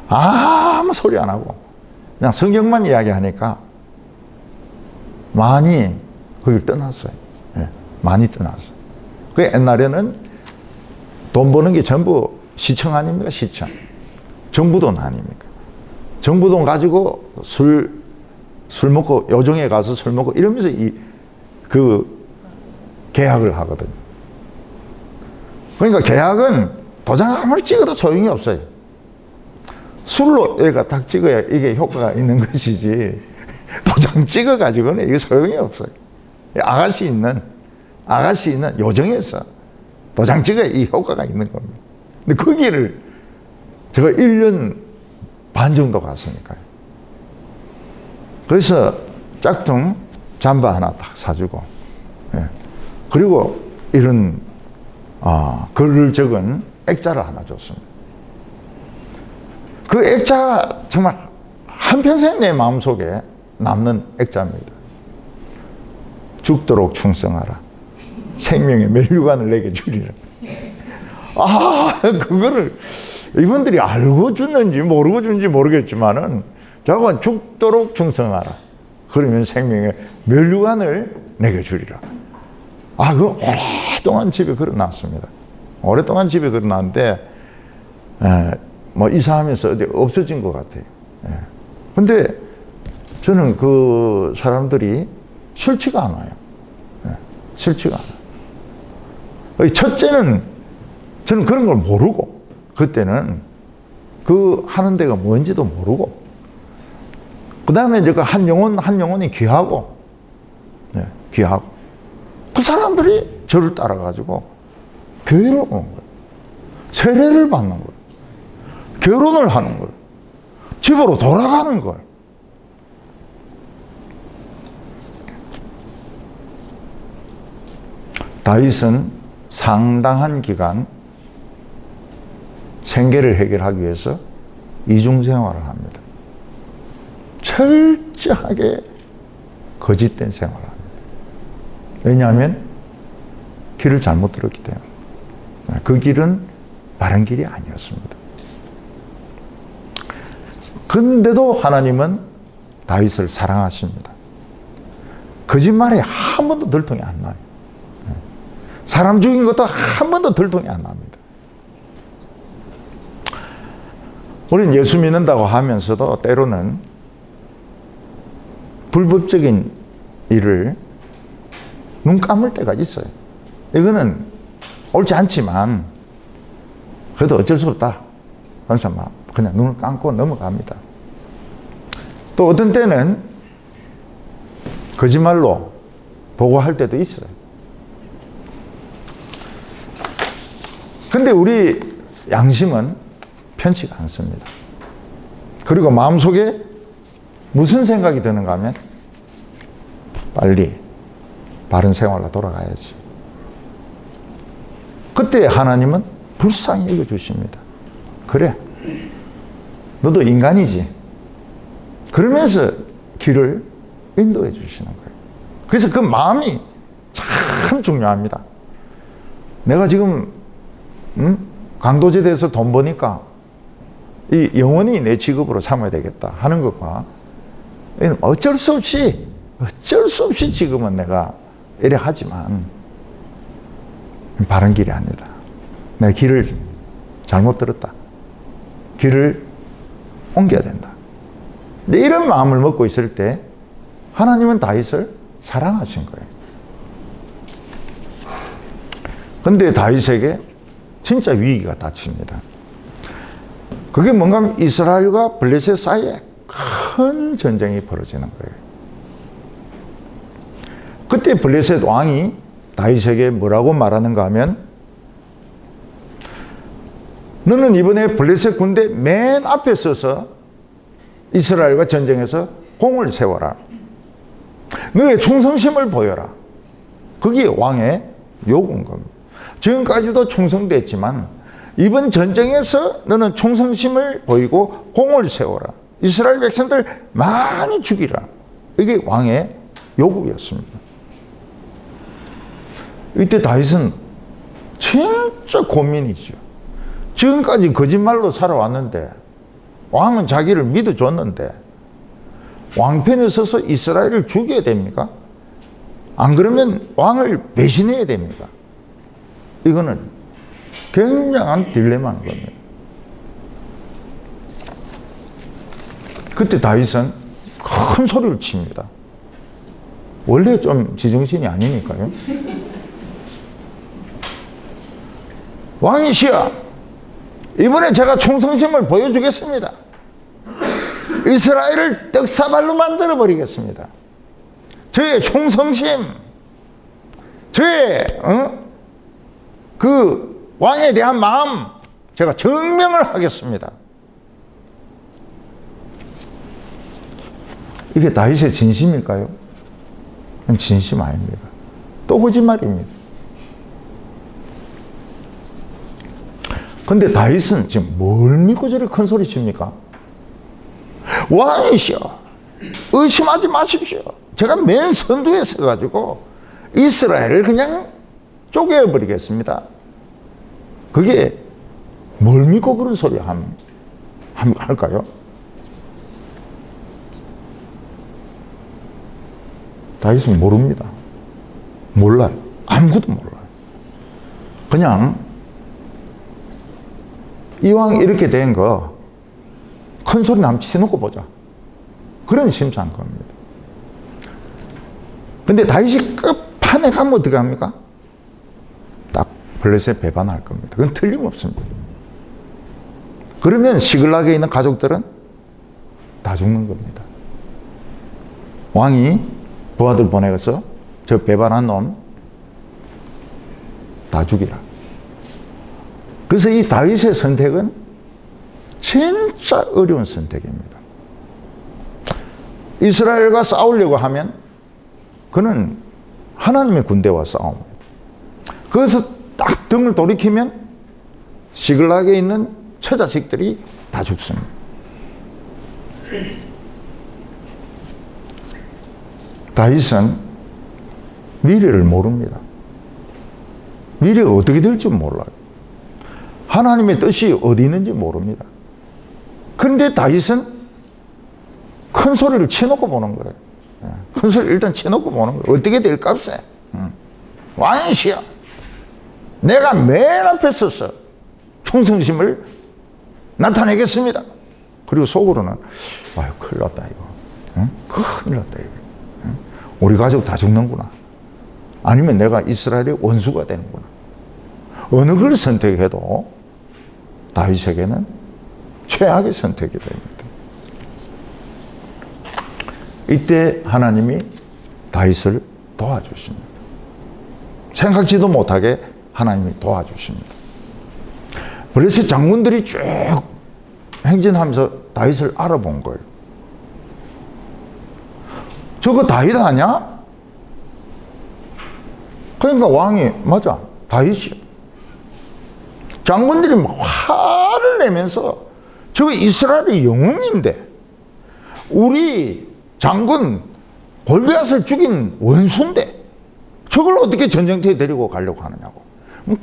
[SPEAKER 1] 아무 소리 안 하고, 그냥 성경만 이야기하니까 많이 거길 떠났어요. 많이 떠났어요. 그 옛날에는 돈 버는 게 전부 시청 아닙니까? 시청. 정부돈 아닙니까? 정부돈 가지고 술 먹고, 요정에 가서 술 먹고 이러면서 계약을 하거든요. 그러니까 계약은 도장 아무리 찍어도 소용이 없어요. 술로 얘가 딱 찍어야 이게 효과가 있는 것이지, 도장 찍어가지고는 이게 소용이 없어요. 아가씨 있는 요정에서 도장 찍어야 이 효과가 있는 겁니다. 근데 거기를 제가 1년 반 정도 갔으니까요. 그래서 짝퉁 잠바 하나 딱 사주고, 그리고 이런 글을 적은 액자를 하나 줬습니다. 그 액자가 정말 한평생 내 마음속에 남는 액자입니다. 죽도록 충성하라. 생명의 면류관을 내게 주리라. 그거를 이분들이 알고 줬는지 모르고 줬는지 모르겠지만은, 저건 죽도록 충성하라. 그러면 생명의 면류관을 내게 주리라. 그거 오랫동안 집에 걸어놨습니다. 오랫동안 집에 걸어놨는데, 뭐 이사하면서 어디 없어진 것 같아요. 근데 저는 그 사람들이 싫지가 않아요. 싫지가 않아요. 첫째는 저는 그런 걸 모르고, 그때는 그 하는 데가 뭔지도 모르고, 그 다음에 이제 한 영혼이 귀하고, 귀하고, 그 사람들이 저를 따라가지고 교회를 오는 거예요. 세례를 받는 거예요. 결혼을 하는 거예요. 집으로 돌아가는 거예요. 다윗은 상당한 기간 생계를 해결하기 위해서 이중생활을 합니다. 철저하게 거짓된 생활을 합니다. 왜냐하면 길을 잘못 들었기 때문에. 그 길은 바른 길이 아니었습니다. 근데도 하나님은 다윗을 사랑하십니다. 거짓말에 한 번도 들통이 안 나요. 사람 죽인 것도 한 번도 들통이 안 납니다. 우리는 예수 믿는다고 하면서도 때로는 불법적인 일을 눈 감을 때가 있어요. 이거는 옳지 않지만 그래도 어쩔 수 없다. 그래서 막 그냥 눈을 감고 넘어갑니다. 또 어떤 때는 거짓말로 보고할 때도 있어요. 근데 우리 양심은 편치가 않습니다. 그리고 마음속에 무슨 생각이 드는가 하면 빨리 바른 생활로 돌아가야지. 그때 하나님은 불쌍히 여겨주십니다. 그래, 너도 인간이지. 그러면서 길을 인도해 주시는 거예요. 그래서 그 마음이 참 중요합니다. 내가 지금 강도제도에서 돈 버니까 이 영원히 내 직업으로 삼아야 되겠다 하는 것과 어쩔 수 없이 지금은 내가 이래 하지만 바른 길이 아니다. 내가 길을 잘못 들었다. 길을 옮겨야 된다. 근데 이런 마음을 먹고 있을 때 하나님은 다윗을 사랑하신 거예요. 근데 다윗에게 진짜 위기가 닥칩니다. 그게 뭔가 하면 이스라엘과 블레셋 사이에 큰 전쟁이 벌어지는 거예요. 그때 블레셋 왕이 다윗에게 뭐라고 말하는가 하면, 너는 이번에 블레셋 군대 맨 앞에 서서 이스라엘과 전쟁에서 공을 세워라. 너의 충성심을 보여라. 그게 왕의 요구인 겁니다. 지금까지도 충성됐지만 이번 전쟁에서 너는 충성심을 보이고 공을 세워라. 이스라엘 백성들 많이 죽이라. 이게 왕의 요구였습니다. 이때 다윗은 진짜 고민이죠. 지금까지 거짓말로 살아왔는데, 왕은 자기를 믿어줬는데 왕편에 서서 이스라엘을 죽여야 됩니까? 안 그러면 왕을 배신해야 됩니까? 이거는 굉장한 딜레마인 겁니다. 그때 다윗은 큰 소리를 칩니다. 원래 좀 지정신이 아니니까요. 왕이시여, 이번에 제가 충성심을 보여주겠습니다. 이스라엘을 떡사발로 만들어 버리겠습니다. 저의 충성심, 저의 그 왕에 대한 마음, 제가 증명을 하겠습니다. 이게 다윗의 진심일까요? 진심 아닙니다. 또 거짓말입니다. 근데 다윗은 지금 뭘 믿고 저렇게 큰 소리 칩니까? 왕이시여, 의심하지 마십시오. 제가 맨 선두에 서가지고 이스라엘을 그냥 쪼개버리겠습니다. 그게 뭘 믿고 그런 소리 할까요? 다윗은 모릅니다. 몰라요. 아무것도 몰라요. 그냥 이왕 이렇게 된 거 큰 소리 남치놓고 보자. 그런 심사한 겁니다. 근데 다윗이 끝판에 가면 어떻게 합니까? 딱 블레셋 배반할 겁니다. 그건 틀림없습니다. 그러면 시글락에 있는 가족들은 다 죽는 겁니다. 왕이 부하들 보내서 저 배반한 놈 다 죽이라. 그래서 이 다윗의 선택은 진짜 어려운 선택입니다. 이스라엘과 싸우려고 하면 그는 하나님의 군대와 싸웁니다. 거기서 딱 등을 돌이키면 시글락에 있는 처자식들이 다 죽습니다. 다윗은 미래를 모릅니다. 미래가 어떻게 될지 몰라요. 하나님의 뜻이 어디 있는지 모릅니다. 그런데 다윗은 큰 소리를 쳐놓고 보는 거예요. 큰 소리 일단 쳐놓고 보는 거예요. 어떻게 될 값에. 왕이시여, 내가 맨 앞에 서서 충성심을 나타내겠습니다. 그리고 속으로는 아유, 큰일 났다 이거. 큰일 났다 이거. 우리 가족 다 죽는구나. 아니면 내가 이스라엘의 원수가 되는구나. 어느 걸 선택해도 다윗에게는 최악의 선택이 됩니다. 이때 하나님이 다윗을 도와주십니다. 생각지도 못하게 하나님이 도와주십니다. 블레셋 장군들이 쭉 행진하면서 다윗을 알아본 거예요. 저거 다윗 아니야? 그러니까 왕이, 맞아, 다윗이. 장군들이 막 화를 내면서, 저 이스라엘의 영웅인데, 우리 장군 골리앗을 죽인 원수인데, 저걸 어떻게 전쟁터에 데리고 가려고 하느냐고.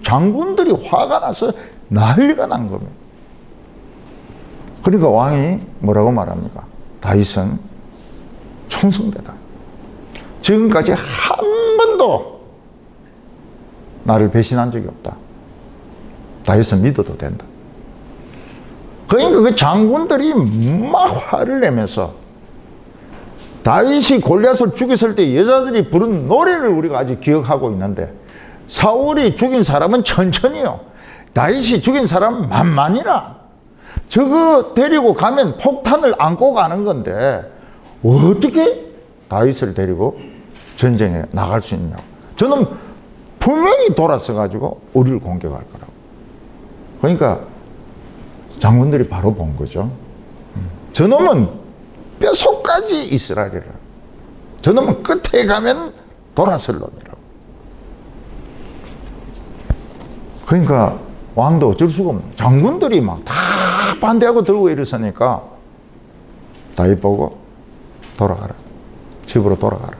[SPEAKER 1] 장군들이 화가 나서 난리가 난 겁니다. 그러니까 왕이 뭐라고 말합니까? 다윗은 충성되다. 지금까지 한 번도 나를 배신한 적이 없다. 다윗은 믿어도 된다. 그러니까 그 장군들이 막 화를 내면서, 다윗이 골리앗을 죽였을 때 여자들이 부른 노래를 우리가 아직 기억하고 있는데, 사울이 죽인 사람은 천천히요, 다윗이 죽인 사람은 만만이라. 저거 데리고 가면 폭탄을 안고 가는 건데 어떻게 다윗을 데리고 전쟁에 나갈 수 있냐고. 저는 분명히 돌아서 가지고 우리를 공격할 거라고. 그러니까 장군들이 바로 본 거죠. 저놈은 뼛속까지 이스라엘이라. 저놈은 끝에 가면 돌아설 놈이라고. 그러니까 왕도 어쩔 수가 없는, 장군들이 막 다 반대하고 들고 일어서니까 다윗 보고 돌아가라. 집으로 돌아가라.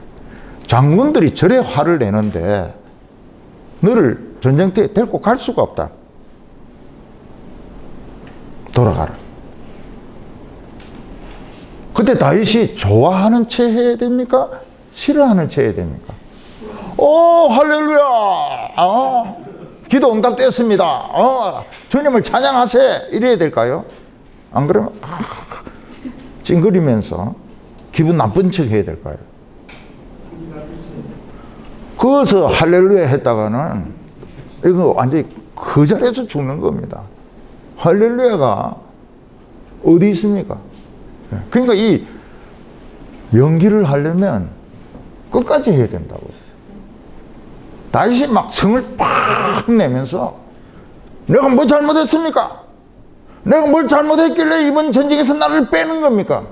[SPEAKER 1] 장군들이 저래 화를 내는데 너를 전쟁터에 데리고 갈 수가 없다. 돌아가라. 그때 다윗이 좋아하는 채 해야 됩니까? 싫어하는 채 해야 됩니까? 오, 할렐루야! 기도 응답됐습니다. 주님을 찬양하세. 이래야 될까요? 안 그러면 찡그리면서 기분 나쁜 척 해야 될까요? 거기서 할렐루야 했다가는 이거 완전히 그 자리에서 죽는 겁니다. 할렐루야가 어디 있습니까? 그러니까 이 연기를 하려면 끝까지 해야 된다고요. 다윗이 막 성을 팍 내면서 내가 뭐 잘못했습니까? 내가 뭘 잘못했길래 이번 전쟁에서 나를 빼는 겁니까?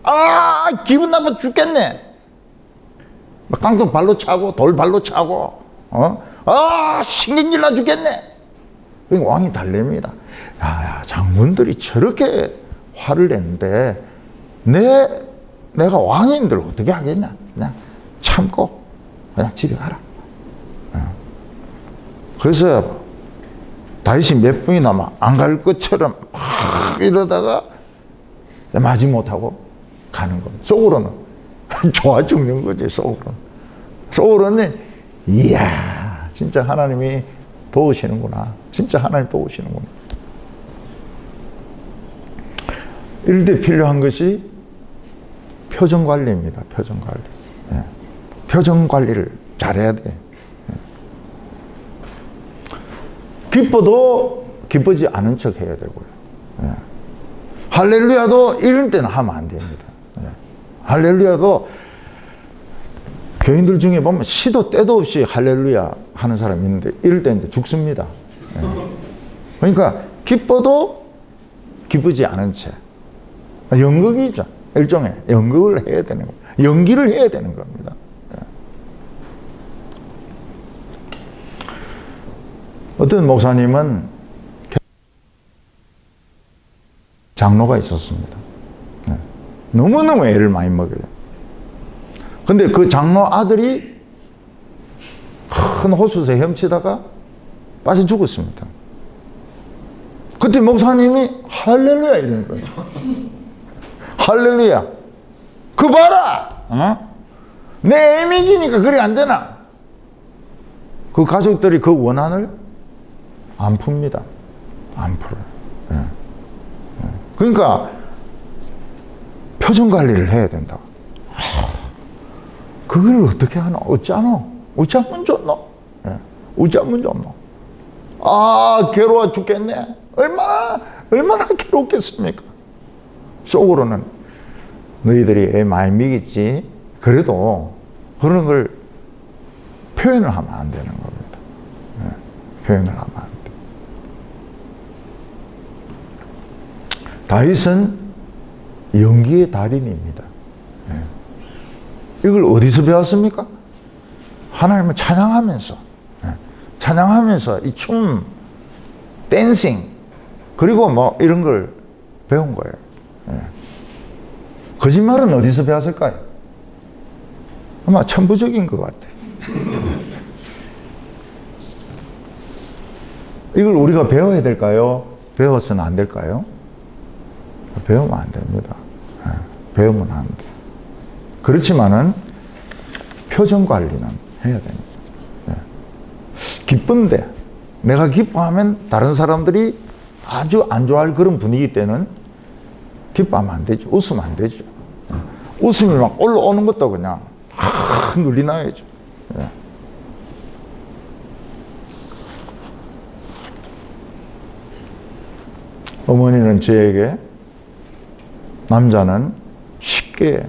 [SPEAKER 1] 아, 기분 나빠 죽겠네. 막 깡통 발로 차고 돌 발로 차고 신경질 나 죽겠네. 그러니까 왕이 달랩니다. 야, 장군들이 저렇게 화를 내는데 내가 왕인들 어떻게 하겠냐. 그냥 참고 그냥 집에 가라. 그래서 다윗이 몇 번이나 막 안 갈 것처럼 막 이러다가 마지못하고 가는 겁니다. 속으로는 좋아 죽는 거지. 속으로는 이야, 진짜 하나님이 도우시는구나. 진짜 하나님 도우시는구나. 이럴 때 필요한 것이 표정 관리입니다. 표정 관리. 표정 관리를 잘해야 돼. 기뻐도 기쁘지 않은 척 해야 되고요. 할렐루야도 이럴 때는 하면 안 됩니다. 할렐루야도 교인들 중에 보면 시도 때도 없이 할렐루야 하는 사람이 있는데 이럴 때 이제 죽습니다. 그러니까 기뻐도 기쁘지 않은 채. 연극이죠. 일종의 연극을 해야 되는 겁니다. 연기를 해야 되는 겁니다. 어떤 목사님은 장로가 있었습니다. 너무너무 애를 많이 먹여요. 근데 그 장로 아들이 큰 호수에서 헤엄치다가 빠져 죽었습니다. 그때 목사님이 할렐루야 이러는 거예요. 할렐루야. 그 봐라. 내 애미지니까 그래 안 되나? 그 가족들이 그 원한을 안 풉니다. 안 풀어요. 그러니까 표정 관리를 해야 된다. 그걸 어떻게 하노? 어쩌노? 어쩌면 좋노? 어쩌면 좋노? 아, 괴로워 죽겠네. 얼마나 괴롭겠습니까? 속으로는 너희들이 애 많이 미겠지. 그래도 그런 걸 표현을 하면 안 되는 겁니다. 표현을 하면 안 돼. 다윗은 연기의 달인입니다. 이걸 어디서 배웠습니까? 하나님을 찬양하면서, 찬양하면서 이 춤, 댄싱, 그리고 뭐 이런 걸 배운 거예요. 거짓말은 어디서 배웠을까요? 아마 천부적인 것 같아요. 이걸 우리가 배워야 될까요? 배워서는 안 될까요? 배우면 안 됩니다. 배우면 안 돼. 그렇지만은 표정 관리는 해야 됩니다. 기쁜데 내가 기뻐하면 다른 사람들이 아주 안 좋아할 그런 분위기 때는 기뻐하면 안 되죠. 웃으면 안 되죠. 웃음이 막 올라오는 것도 그냥 눈이 나야죠. 어머니는 저에게 남자는 쉽게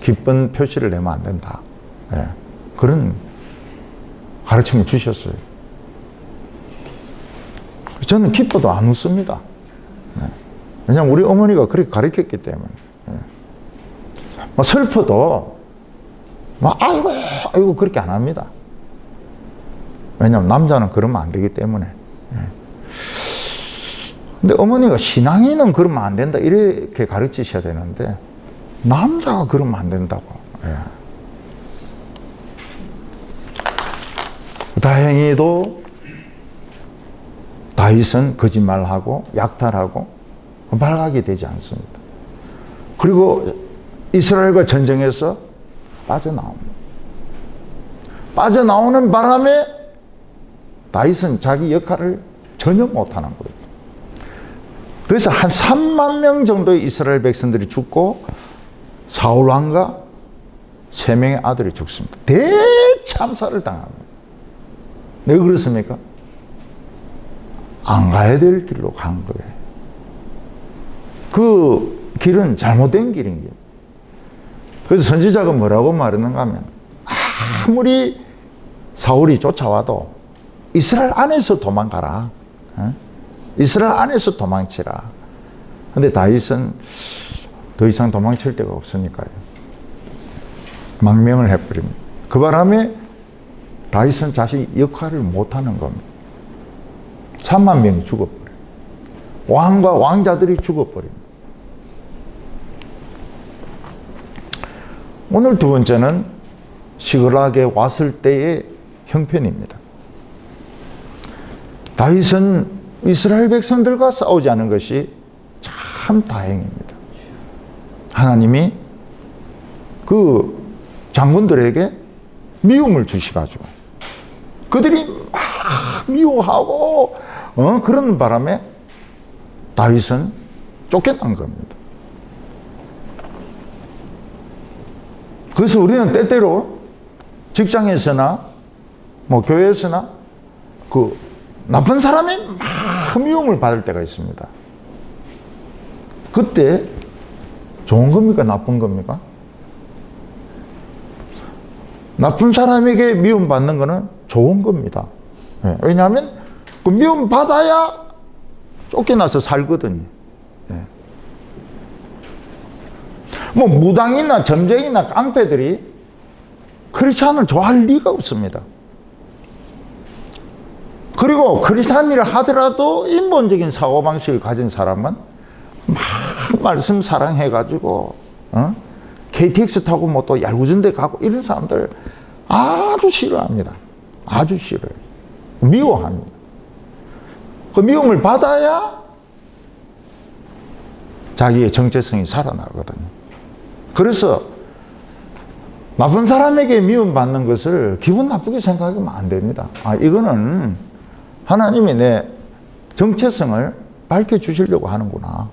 [SPEAKER 1] 기쁜 표시를 내면 안 된다. 그런 가르침을 주셨어요. 저는 기뻐도 안 웃습니다. 왜냐하면 우리 어머니가 그렇게 가르쳤기 때문에. 슬퍼도 아이고 아이고 그렇게 안 합니다. 왜냐하면 남자는 그러면 안 되기 때문에. 근데 어머니가 신앙인은 그러면 안 된다 이렇게 가르치셔야 되는데 남자가 그러면 안 된다고. 다행히도 다윗은 거짓말하고 약탈하고 말하게 되지 않습니다. 그리고 이스라엘과 전쟁에서 빠져나옵니다. 빠져나오는 바람에 다윗은 자기 역할을 전혀 못하는 거예요. 그래서 한 3만 명 정도의 이스라엘 백성들이 죽고 사울 왕과 3명의 아들이 죽습니다. 대참사를 당합니다. 왜 그렇습니까? 안 가야 될 길로 간 거예요. 그 길은 잘못된 길인 거예요. 그래서 선지자가 뭐라고 말했는가 하면 아무리 사울이 쫓아와도 이스라엘 안에서 도망가라. 이스라엘 안에서 도망치라. 근데 다윗은 더 이상 도망칠 데가 없으니까요. 망명을 해버립니다. 그 바람에 다윗은 자신이 역할을 못하는 겁니다. 3만 명이 죽어버려요. 왕과 왕자들이 죽어버립니다. 오늘 두 번째는 시글락에 왔을 때의 형편입니다. 다윗은 이스라엘 백성들과 싸우지 않은 것이 참 다행입니다. 하나님이 그 장군들에게 미움을 주시가지고 그들이 막 미워하고 그런 바람에 다윗은 쫓겨난 겁니다. 그래서 우리는 때때로 직장에서나 뭐 교회에서나 그 나쁜 사람이 막 미움을 받을 때가 있습니다. 그때 좋은 겁니까? 나쁜 겁니까? 나쁜 사람에게 미움받는 것은 좋은 겁니다. 왜냐하면 그 미움받아야 쫓겨나서 살거든요. 뭐 무당이나 점쟁이나 깡패들이 크리스찬을 좋아할 리가 없습니다. 그리고 크리스찬이라 하더라도 인본적인 사고방식을 가진 사람은 막 말씀 사랑해가지고 KTX 타고 뭐 또 얄궂은데 가고 이런 사람들 아주 싫어합니다. 아주 싫어요. 미워합니다. 그 미움을 받아야 자기의 정체성이 살아나거든요. 그래서 나쁜 사람에게 미움받는 것을 기분 나쁘게 생각하면 안 됩니다. 이거는 하나님이 내 정체성을 밝혀주시려고 하는구나.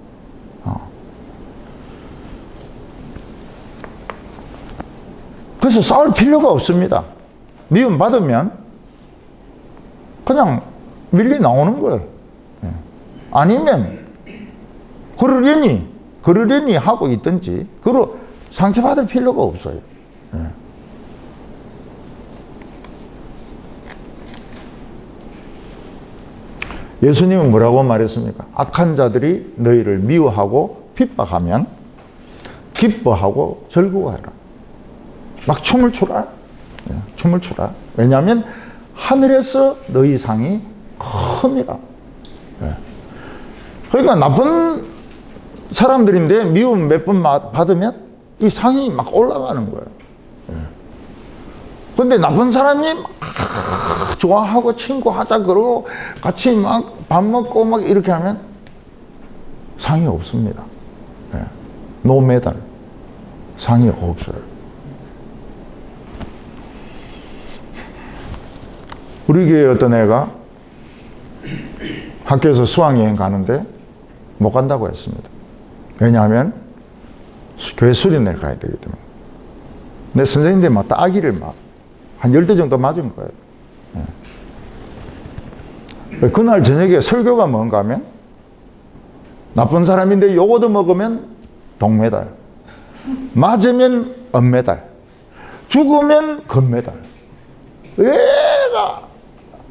[SPEAKER 1] 그래서 싸울 필요가 없습니다. 미움받으면 그냥 밀리 나오는 거예요. 아니면 그러려니 하고 있든지 그로 상처받을 필요가 없어요. 예수님은 뭐라고 말했습니까? 악한 자들이 너희를 미워하고 핍박하면 기뻐하고 즐거워해라. 막 춤을 추라. 춤을 추라. 왜냐하면 하늘에서 너희 상이 큽니다. 그러니까 나쁜 사람들인데 미움 몇 번 받으면 이 상이 막 올라가는 거예요. 근데 나쁜 사람이 막 좋아하고 친구하자 그러고 같이 막 밥 먹고 막 이렇게 하면 상이 없습니다. 노메달. 상이 없어요. 우리 교회 어떤 애가 학교에서 수학여행 가는데 못 간다고 했습니다. 왜냐하면 교회 수련회를 가야 되기 때문에. 내 선생님들 막 따기를 막 한 10대 정도 맞은 거예요. 그날 저녁에 설교가 뭔가 하면 나쁜 사람인데 요거도 먹으면 동메달, 맞으면 은메달, 죽으면 금메달. 얘가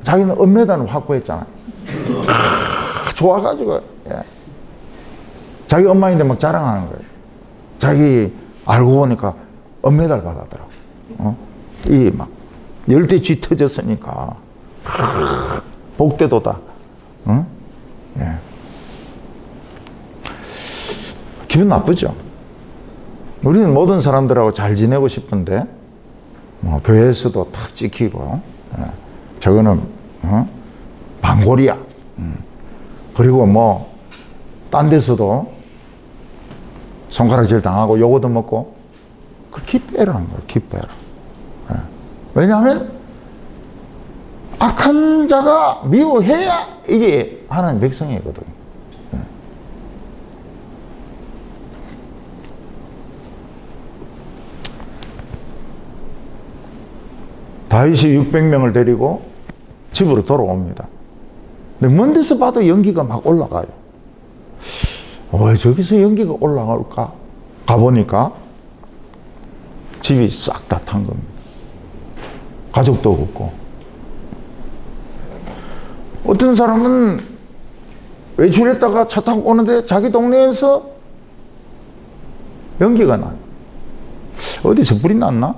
[SPEAKER 1] 자기는 은메달을 확보했잖아요. 좋아가지고 자기 엄마인데 막 자랑하는 거예요. 자기 알고 보니까 은메달 받았더라고. 이 막 열대쥐 터졌으니까 복대도다. 기분 나쁘죠. 우리는 모든 사람들하고 잘 지내고 싶은데 뭐 교회에서도 탁 찍히고 저거는 방골이야. 그리고 뭐 딴 데서도 손가락질 당하고 요거도 먹고 그 기빼라는 거예요. 기빼라. 왜냐하면 악한 자가 미워해야 이게 하나님 백성이거든. 다윗이 600명을 데리고 집으로 돌아옵니다. 근데 먼 데서 봐도 연기가 막 올라가요. 왜 저기서 연기가 올라갈까? 가보니까 집이 싹 다 탄 겁니다. 가족도 없고. 어떤 사람은 외출했다가 차 타고 오는데 자기 동네에서 연기가 나요. 어디서 불이 났나?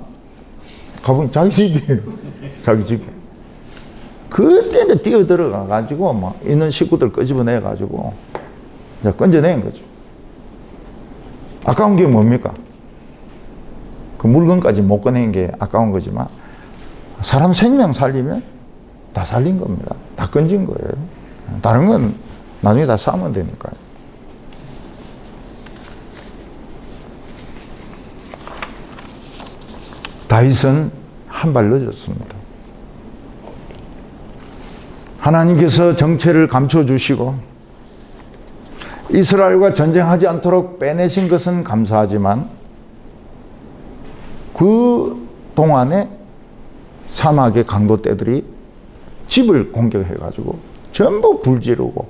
[SPEAKER 1] 가보니 자기 집이에요. 자기 집에. 그때 이제 뛰어들어가가지고 막 있는 식구들 끄집어내가지고 이제 건져낸 거죠. 아까운 게 뭡니까? 그 물건까지 못 꺼낸 게 아까운 거지만 사람 생명 살리면 다 살린 겁니다. 다 건진 거예요. 다른 건 나중에 다 싸면 되니까요. 다윗은 한 발 늦었습니다. 하나님께서 정체를 감춰주시고 이스라엘과 전쟁하지 않도록 빼내신 것은 감사하지만 그 동안에 사막의 강도떼들이 집을 공격해가지고 전부 불지르고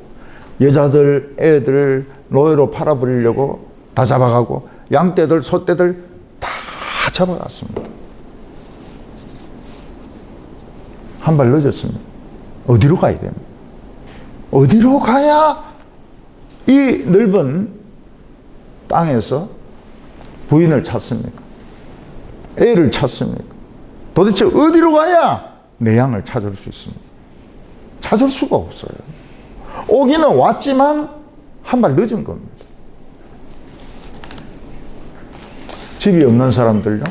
[SPEAKER 1] 여자들, 애들 노예로 팔아버리려고 다 잡아가고 양떼들, 소떼들 다 잡아갔습니다. 한 발 늦었습니다. 어디로 가야 됩니까? 어디로 가야 이 넓은 땅에서 부인을 찾습니까? 애를 찾습니까? 도대체 어디로 가야 내 양을 찾을 수 있습니까? 찾을 수가 없어요. 오기는 왔지만 한 발 늦은 겁니다. 집이 없는 사람들요,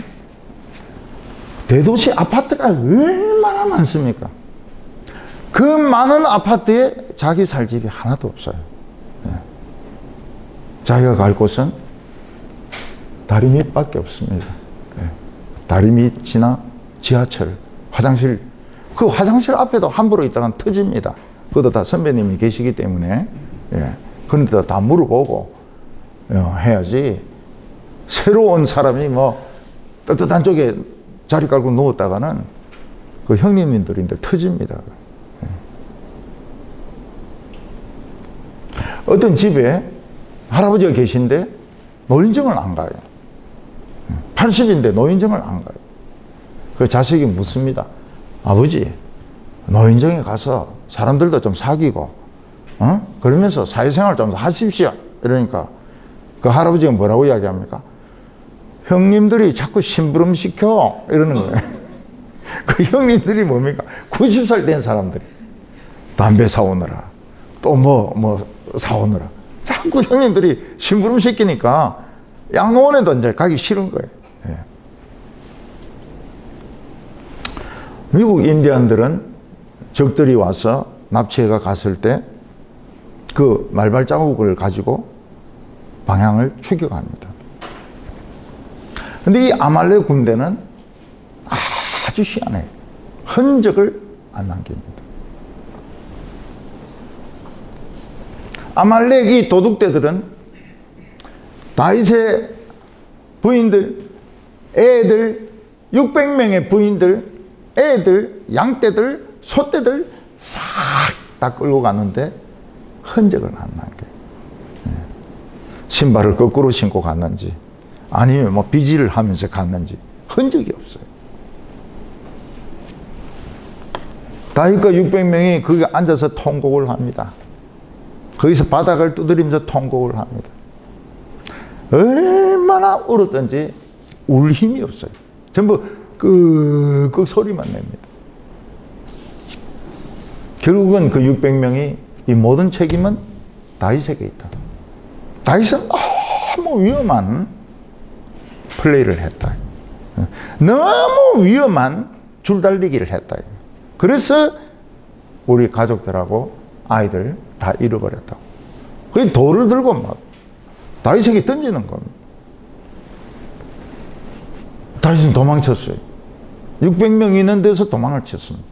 [SPEAKER 1] 대도시 아파트가 얼마나 많습니까? 그 많은 아파트에 자기 살 집이 하나도 없어요. 자기가 갈 곳은 다리 밑밖에 없습니다. 다리 밑이나 지하철, 화장실, 그 화장실 앞에도 함부로 있다가 터집니다. 그것도 다 선배님이 계시기 때문에, 그런데 다 물어보고 해야지. 새로 온 사람이 뭐 따뜻한 쪽에 자리 깔고 누웠다가는 그 형님들인데 터집니다. 어떤 집에 할아버지가 계신데 노인정을 안 가요. 80인데 노인정을 안 가요. 그 자식이 묻습니다. 아버지, 노인정에 가서 사람들도 좀 사귀고, 그러면서 사회생활 좀 하십시오. 이러니까 그 할아버지가 뭐라고 이야기합니까? 형님들이 자꾸 심부름 시켜. 이러는 거예요. 그 형님들이 뭡니까? 90살 된 사람들이 담배 사오느라 또 뭐 사오느라 자꾸 형님들이 심부름 시키니까 양로원에도 이제 가기 싫은 거예요. 예. 미국 인디안들은 적들이 와서 납치해가 갔을 때 그 말발자국을 가지고 방향을 추격합니다. 근데 이 아말렉 군대는 아주 희한해요. 흔적을 안 남깁니다. 아말렉 도둑대들은 다윗의 부인들, 애들, 600명의 부인들, 애들, 양떼들, 소떼들 싹 다 끌고 가는데 흔적을 안 남겨요. 신발을 거꾸로 신고 갔는지 아니면 뭐 비질을 하면서 갔는지 흔적이 없어요. 다윗과 600명이 거기 앉아서 통곡을 합니다. 거기서 바닥을 두드리면서 통곡을 합니다. 얼마나 울었던지 울 힘이 없어요. 전부 끄끄 소리만 냅니다. 결국은 그 600명이 이 모든 책임은 다윗에게 있다. 다윗은 너무 위험한 플레이를 했다. 너무 위험한 줄달리기를 했다. 그래서 우리 가족들하고 아이들 다 잃어버렸다고. 그 돌을 들고 막 다윗에게 던지는 겁니다. 다윗은 도망쳤어요. 600명 있는 데서 도망을 쳤습니다.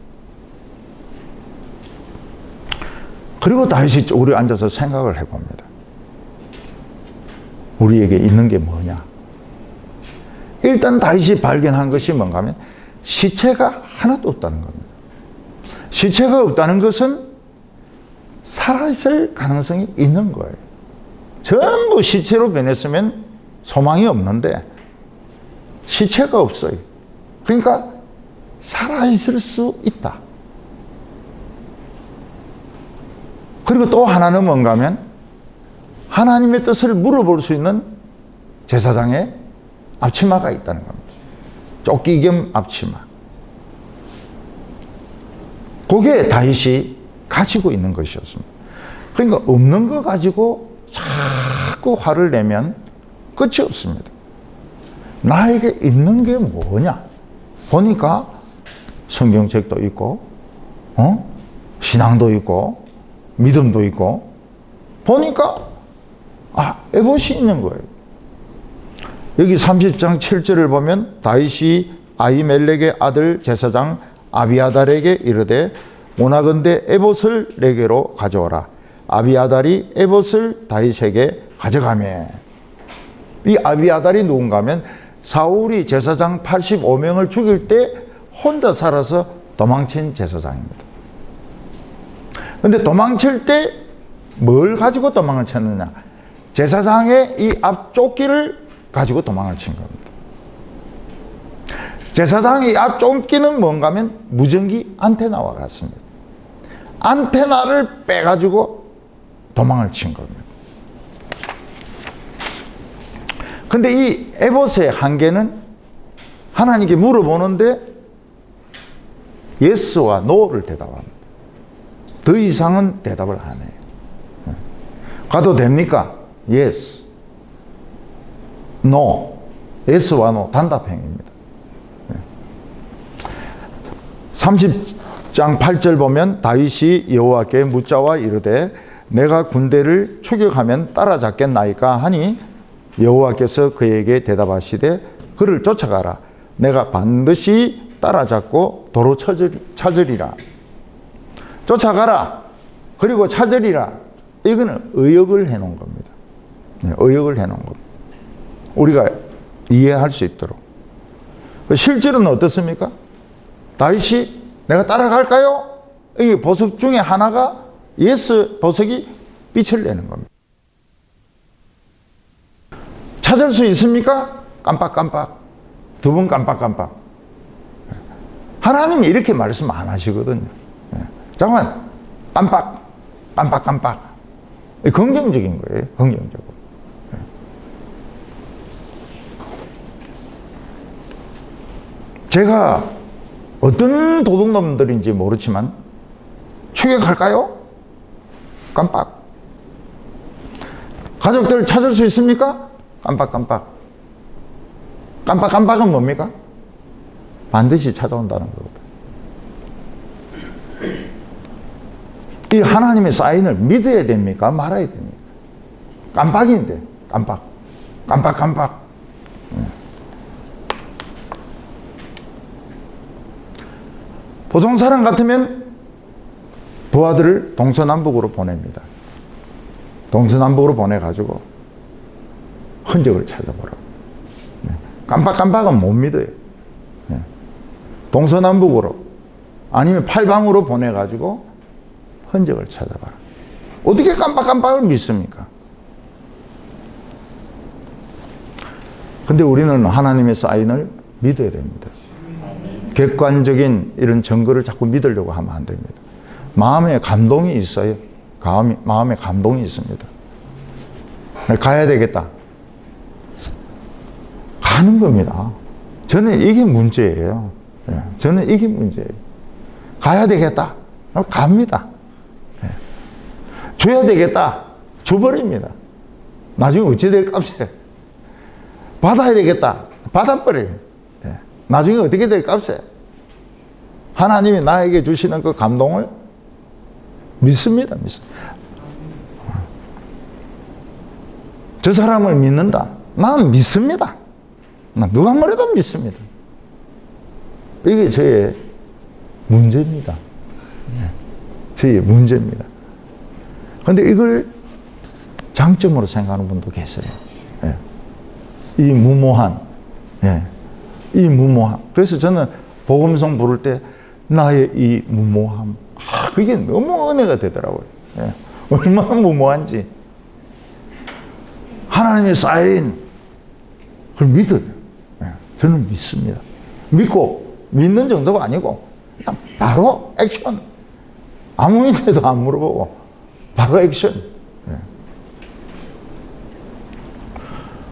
[SPEAKER 1] 그리고 다윗이 쪼그려 앉아서 생각을 해봅니다. 우리에게 있는 게 뭐냐? 일단 다윗이 발견한 것이 뭔가 하면 시체가 하나도 없다는 겁니다. 시체가 없다는 것은 살아있을 가능성이 있는 거예요. 전부 시체로 변했으면 소망이 없는데 시체가 없어요. 그러니까 살아있을 수 있다. 그리고 또 하나는 뭔가 하면 하나님의 뜻을 물어볼 수 있는 제사장의 앞치마가 있다는 겁니다. 조끼 겸 앞치마. 그게 다윗이 가지고 있는 것이었습니다. 그러니까 없는 거 가지고 자꾸 화를 내면 끝이 없습니다. 나에게 있는 게 뭐냐? 보니까 성경책도 있고, 신앙도 있고, 믿음도 있고, 보니까 에봇이 있는 거예요. 여기 30장 7절을 보면 다윗이 아히멜렉의 아들 제사장 아비아달에게 이르되 원하건대 에봇을 내게로 가져오라. 아비아달이 에봇을 다윗에게 가져가매. 이 아비아달이 누군가 하면 사울이 제사장 85명을 죽일 때 혼자 살아서 도망친 제사장입니다. 그런데 도망칠 때 뭘 가지고 도망을 쳤느냐? 제사장의 이 앞조끼를 가지고 도망을 친 겁니다. 제사장의 앞조끼는 뭔가 하면 무전기 안테나와 같습니다. 안테나를 빼가지고 도망을 친 겁니다. 근데 이 에봇의 한계는 하나님께 물어보는데 예스와 노를 대답합니다. 더 이상은 대답을 안 해요. 가도 됩니까? Yes, No. S와 No 단답형입니다. 30장 8절 보면 다윗이 여호와께 묻자와 이르되 내가 군대를 추격하면 따라잡겠나이까 하니 여호와께서 그에게 대답하시되 그를 쫓아가라. 내가 반드시 따라잡고 도로 찾으리라. 쫓아가라. 그리고 찾으리라. 이거는 의역을 해놓은 겁니다. 의역을 해놓은 겁니다. 우리가 이해할 수 있도록. 실제로는 어떻습니까? 다윗이 내가 따라갈까요? 이 보석 중에 하나가 예스 보석이 빛을 내는 겁니다. 찾을 수 있습니까? 깜빡깜빡. 두 번 깜빡깜빡. 하나님이 이렇게 말씀 안 하시거든요. 잠깐만, 깜빡, 깜빡깜빡. 긍정적인 거예요, 긍정적으로. 제가 어떤 도둑놈들인지 모르지만 추격할까요? 깜빡. 가족들 찾을 수 있습니까? 깜빡깜빡. 깜빡깜빡은 뭡니까? 반드시 찾아온다는 거거든. 이 하나님의 사인을 믿어야 됩니까? 말아야 됩니까? 깜빡인데, 깜빡. 깜빡깜빡. 보통 사람 같으면 부하들을 동서남북으로 보냅니다. 동서남북으로 보내가지고 흔적을 찾아보라고. 깜빡깜빡은 못 믿어요. 동서남북으로 아니면 팔방으로 보내가지고 흔적을 찾아봐라. 어떻게 깜빡깜빡을 믿습니까? 근데 우리는 하나님의 사인을 믿어야 됩니다. 객관적인 이런 증거를 자꾸 믿으려고 하면 안 됩니다. 마음에 감동이 있어요. 마음에 감동이 있습니다. 가야 되겠다. 가는 겁니다. 저는 이게 문제예요. 저는 이게 문제예요. 가야 되겠다. 갑니다. 줘야 되겠다. 줘버립니다. 나중에 어찌 될 값에. 받아야 되겠다. 받아버려요. 나중에 어떻게 될 값에. 하나님이 나에게 주시는 그 감동을 믿습니다. 저 사람을 믿는다. 나는 믿습니다. 난 누가 뭐래도 믿습니다. 이게 저의 문제입니다. 저의 문제입니다. 그런데 이걸 장점으로 생각하는 분도 계세요. 이 무모한, 이 무모함. 그래서 저는 복음성 부를 때 나의 이 무모함, 그게 너무 은혜가 되더라고요. 얼마나 무모한지. 하나님의 사인, 그걸 믿어요. 저는 믿습니다. 믿고, 믿는 정도가 아니고, 그냥 바로 액션. 아무 일도 안 물어보고, 바로 액션.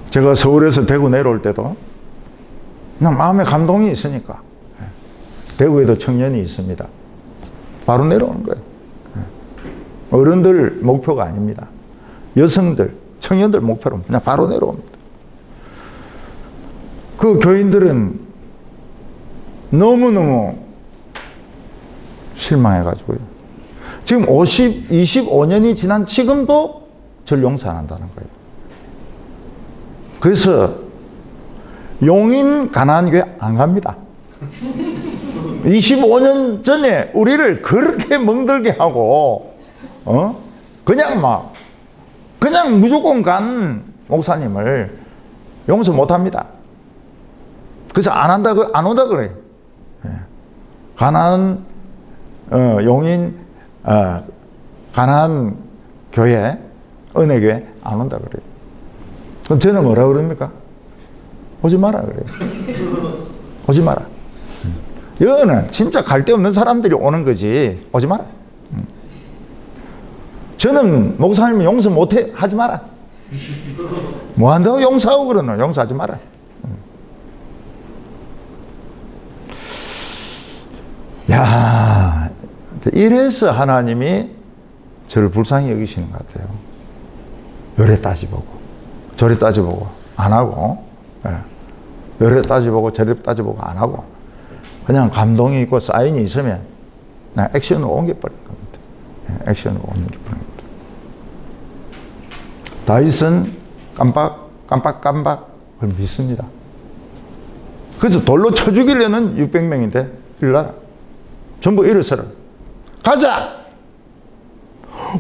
[SPEAKER 1] 제가 서울에서 대구 내려올 때도 그냥 마음에 감동이 있으니까 대구에도 청년이 있습니다. 바로 내려오는 거예요. 어른들 목표가 아닙니다. 여성들, 청년들 목표로 그냥 바로 내려옵니다. 그 교인들은 너무너무 실망해가지고요. 지금 25년이 지난 지금도 저를 용서 안 한다는 거예요. 그래서 용인 가나안교회 안 갑니다. 25년 전에 우리를 그렇게 멍들게 하고 그냥 무조건 간 목사님을 용서 못 합니다. 그래서 안 온다 그래요. 가나안 용인 가나안 교회 은혜교회 안 온다 그래요. 그럼 저는 뭐라 그럽니까? 오지 마라 그래요. 오지 마라. 여기는 진짜 갈 데 없는 사람들이 오는 거지. 오지 마라. 저는 목사님은 용서 못해. 하지 마라. 뭐 한다고 용서하고 그러노? 용서하지 마라. 야, 이래서 하나님이 저를 불쌍히 여기시는 것 같아요. 요래 따지보고 저래 따지보고 안 하고, 요래 따지보고 저래 따지보고 안 하고, 그냥 감동이 있고 사인이 있으면 나 액션으로 옮겨버릴 겁니다. 액션으로 옮겨버릴 겁니다. 다윗은 깜빡 그걸 믿습니다. 그래서 돌로 쳐 죽이려는 600명인데 일어나라. 전부 일어서라. 가자.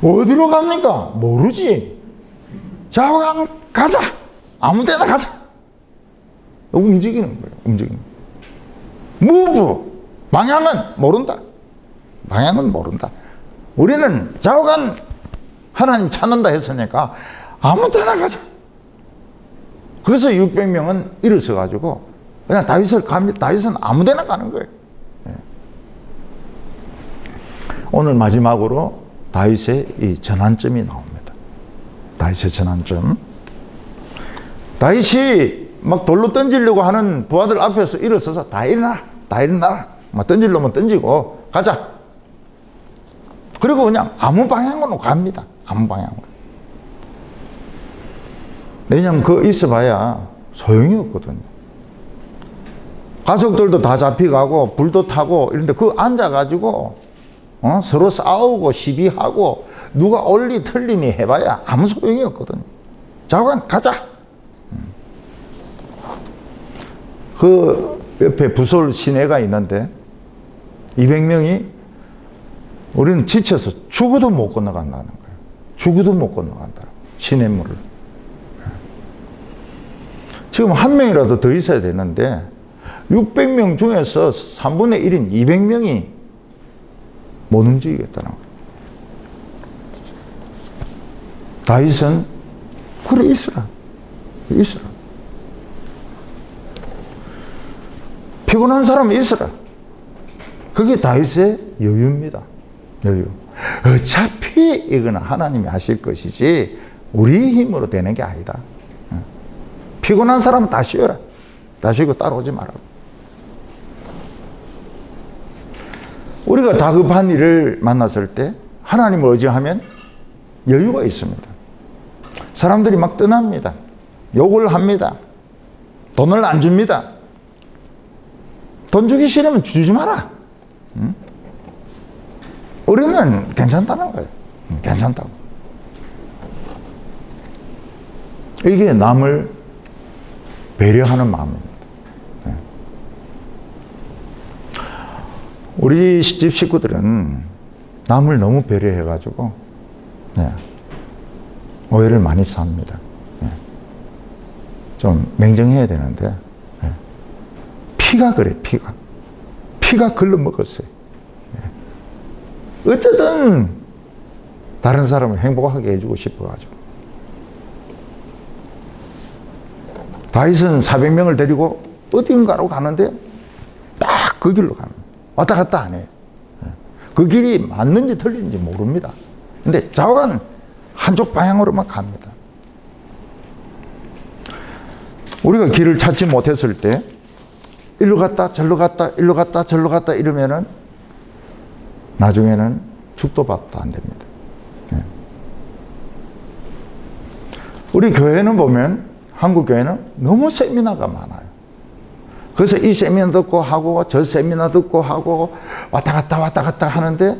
[SPEAKER 1] 어디로 갑니까? 모르지. 자, 가자. 아무 데나 가자. 움직이는 거예요. 움직이는 거예요. 무브. 방향은 모른다. 방향은 모른다. 우리는 좌우간 하나님 찾는다 했으니까 아무 데나 가자. 그래서 600명은 일어서 가지고 그냥 다윗을 갑니다. 다윗은 아무 데나 가는 거예요. 오늘 마지막으로 다윗의 이 전환점이 나옵니다. 다윗의 전환점. 다윗이 막 돌로 던지려고 하는 부하들 앞에서 일어서서 다 일어나라. 다 일어나라. 막 던질 놈은 던지고 가자. 그리고 그냥 아무 방향으로 갑니다. 아무 방향으로. 왜냐면 그 있어봐야 소용이 없거든요. 가족들도 다 잡혀가고 불도 타고 이런데 그 앉아가지고 서로 싸우고 시비하고 누가 옳리 틀리니 해봐야 아무 소용이 없거든요. 자관 가자. 그 옆에 부솔 시내가 있는데 200명이 우리는 지쳐서 죽어도 못 건너간다는 거예요. 죽어도 못 건너간다. 시냇물을. 지금 한 명이라도 더 있어야 되는데 600명 중에서 3분의 1인 200명이 못 움직이겠다는 거예요. 다윗은 그래 있으라. 있으라. 피곤한 사람은 있으라. 그게 다윗의 여유입니다. 여유. 어차피 이거는 하나님이 하실 것이지 우리 힘으로 되는 게 아니다. 피곤한 사람은 다 쉬어라. 다 쉬고 따라오지 말라고. 우리가 다급한 일을 만났을 때 하나님을 의지하면 여유가 있습니다. 사람들이 막 떠납니다. 욕을 합니다. 돈을 안 줍니다. 돈 주기 싫으면 주지 마라. 응? 우리는 괜찮다는 거예요. 괜찮다고. 이게 남을 배려하는 마음입니다. 네. 우리 집 식구들은 남을 너무 배려해가지고 네. 오해를 많이 삽니다. 네. 좀 맹정해야 되는데 네. 피가 그래. 피가 글러먹었어요. 네. 어쨌든 다른 사람을 행복하게 해주고 싶어가지고 다윗은 400명을 데리고 어딘가로 가는데 딱 그 길로 갑니다. 왔다 갔다 안 해요. 그 길이 맞는지 틀린지 모릅니다. 근데 좌우간 한쪽 방향으로만 갑니다. 우리가 길을 찾지 못했을 때 일로 갔다 절로 갔다 일로 갔다 절로 갔다 이러면은 나중에는 죽도 밥도 안 됩니다. 네. 우리 교회는 보면 한국 교회는 너무 세미나가 많아요. 그래서 이 세미나 듣고 하고 저 세미나 듣고 하고 왔다 갔다 하는데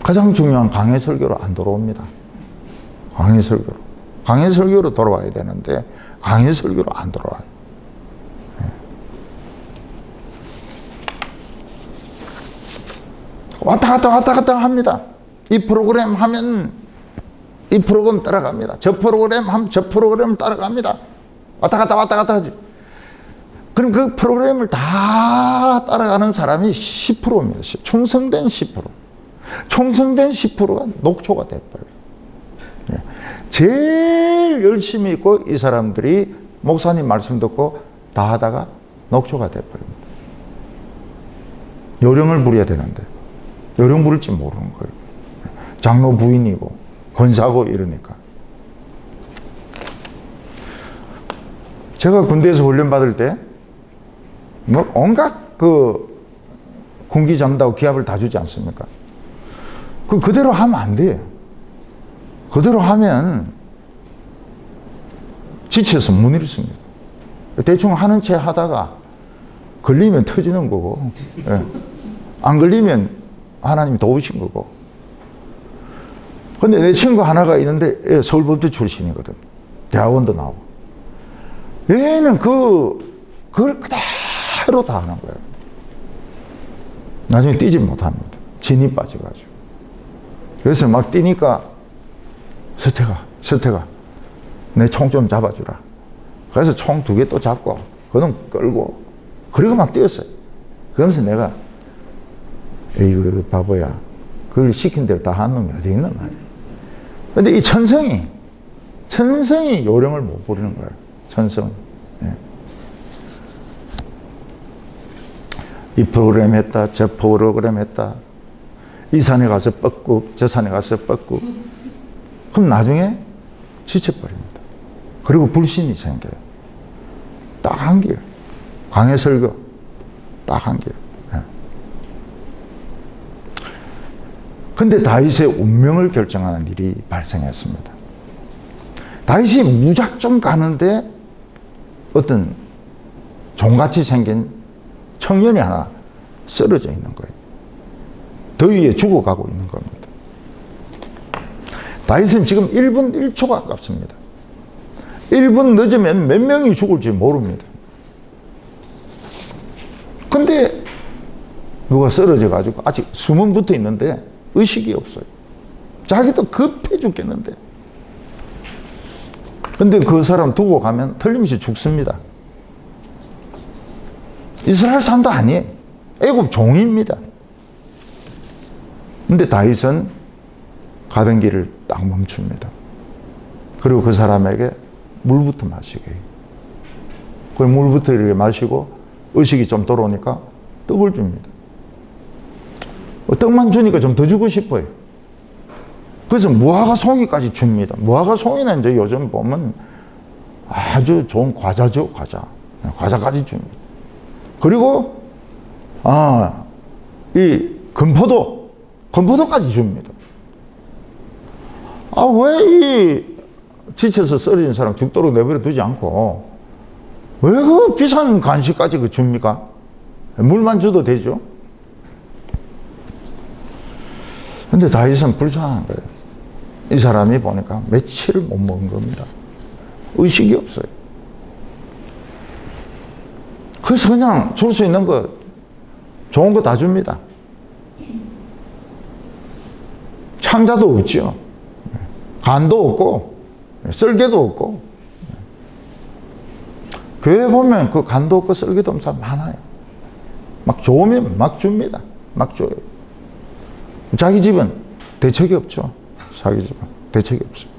[SPEAKER 1] 가장 중요한 강해 설교로 안 돌아옵니다. 강해 설교로 돌아와야 되는데 강해 설교로 안 돌아와요. 왔다 갔다 합니다. 이 프로그램 하면 이 프로그램 따라갑니다. 저 프로그램 하면 저 프로그램 따라갑니다. 왔다 갔다 하지. 그럼 그 프로그램을 다 따라가는 사람이 10%입니다. 충성된 10%. 충성된 10%가 녹초가 돼버려요. 제일 열심히 있고 이 사람들이 목사님 말씀 듣고 다 하다가 녹초가 돼버립니다. 요령을 부려야 되는데 요령 부릴 줄 모르는 거예요. 장로 부인이고 권사고 이러니까. 제가 군대에서 훈련 받을 때 뭐 온갖 그 군기 잡는다고 기합을 다 주지 않습니까? 그대로 하면 안 돼요. 그대로 하면 지쳐서 못 일습니다. 대충 하는 채 하다가 걸리면 터지는 거고, 예. 안 걸리면 하나님이 도우신 거고. 근데 내 친구 하나가 있는데 서울법대 출신이거든. 대학원도 나오고. 얘는 그걸 그대로 다 하는 거예요. 나중에 뛰지 못합니다. 진이 빠져가지고. 그래서 막 뛰니까 서태가 내 총 좀 잡아주라. 그래서 총 2개 또 잡고 그놈 끌고 그리고 막 뛰었어요. 그러면서 내가 에이구 바보야, 그걸 시킨 대로 다 하는 놈이 어디 있는 말이야. 근데 이 천성이 요령을 못 부리는 거예요. 천성. 예. 이 프로그램 했다, 저 프로그램 했다, 이 산에 가서 뻗고 저 산에 가서 뻗고. 그럼 나중에 지쳐버립니다. 그리고 불신이 생겨요. 딱 한 길. 강해 설교. 딱 한 길. 근데 다윗의 운명을 결정하는 일이 발생했습니다. 다윗이 무작정 가는데 어떤 종같이 생긴 청년이 하나 쓰러져 있는 거예요. 더위에 죽어가고 있는 겁니다. 다윗은 지금 1분 1초가 아깝습니다. 1분 늦으면 몇 명이 죽을지 모릅니다. 근데 누가 쓰러져 가지고 아직 숨은 붙어 있는데 의식이 없어요. 자기도 급해 죽겠는데. 근데 그 사람 두고 가면 틀림없이 죽습니다. 이스라엘 사람도 아니에요. 애굽 종입니다. 근데 다윗은 가던 길을 딱 멈춥니다. 그리고 그 사람에게 물부터 마시게 해요. 그 물부터 이렇게 마시고 의식이 좀 돌아오니까 떡을 줍니다. 떡만 주니까 좀 더 주고 싶어요. 그래서 무화과 송이까지 줍니다. 무화과 송이는 이제 요즘 보면 아주 좋은 과자죠, 과자. 과자까지 줍니다. 그리고, 이 건포도까지 줍니다. 왜 이 지쳐서 쓰러진 사람 죽도록 내버려 두지 않고, 왜 그 비싼 간식까지 그 줍니까? 물만 줘도 되죠? 근데 다윗은 불쌍한 거예요. 이 사람이 보니까 며칠을 못 먹은 겁니다. 의식이 없어요. 그래서 그냥 줄 수 있는 거, 좋은 거 다 줍니다. 창자도 없죠. 간도 없고, 썰개도 없고. 교회 보면 그 간도 없고 썰개도 없는 사람 많아요. 막 좋으면 막 줍니다. 막 줘요. 자기 집은 대책이 없죠. 자기 집은 대책이 없어요.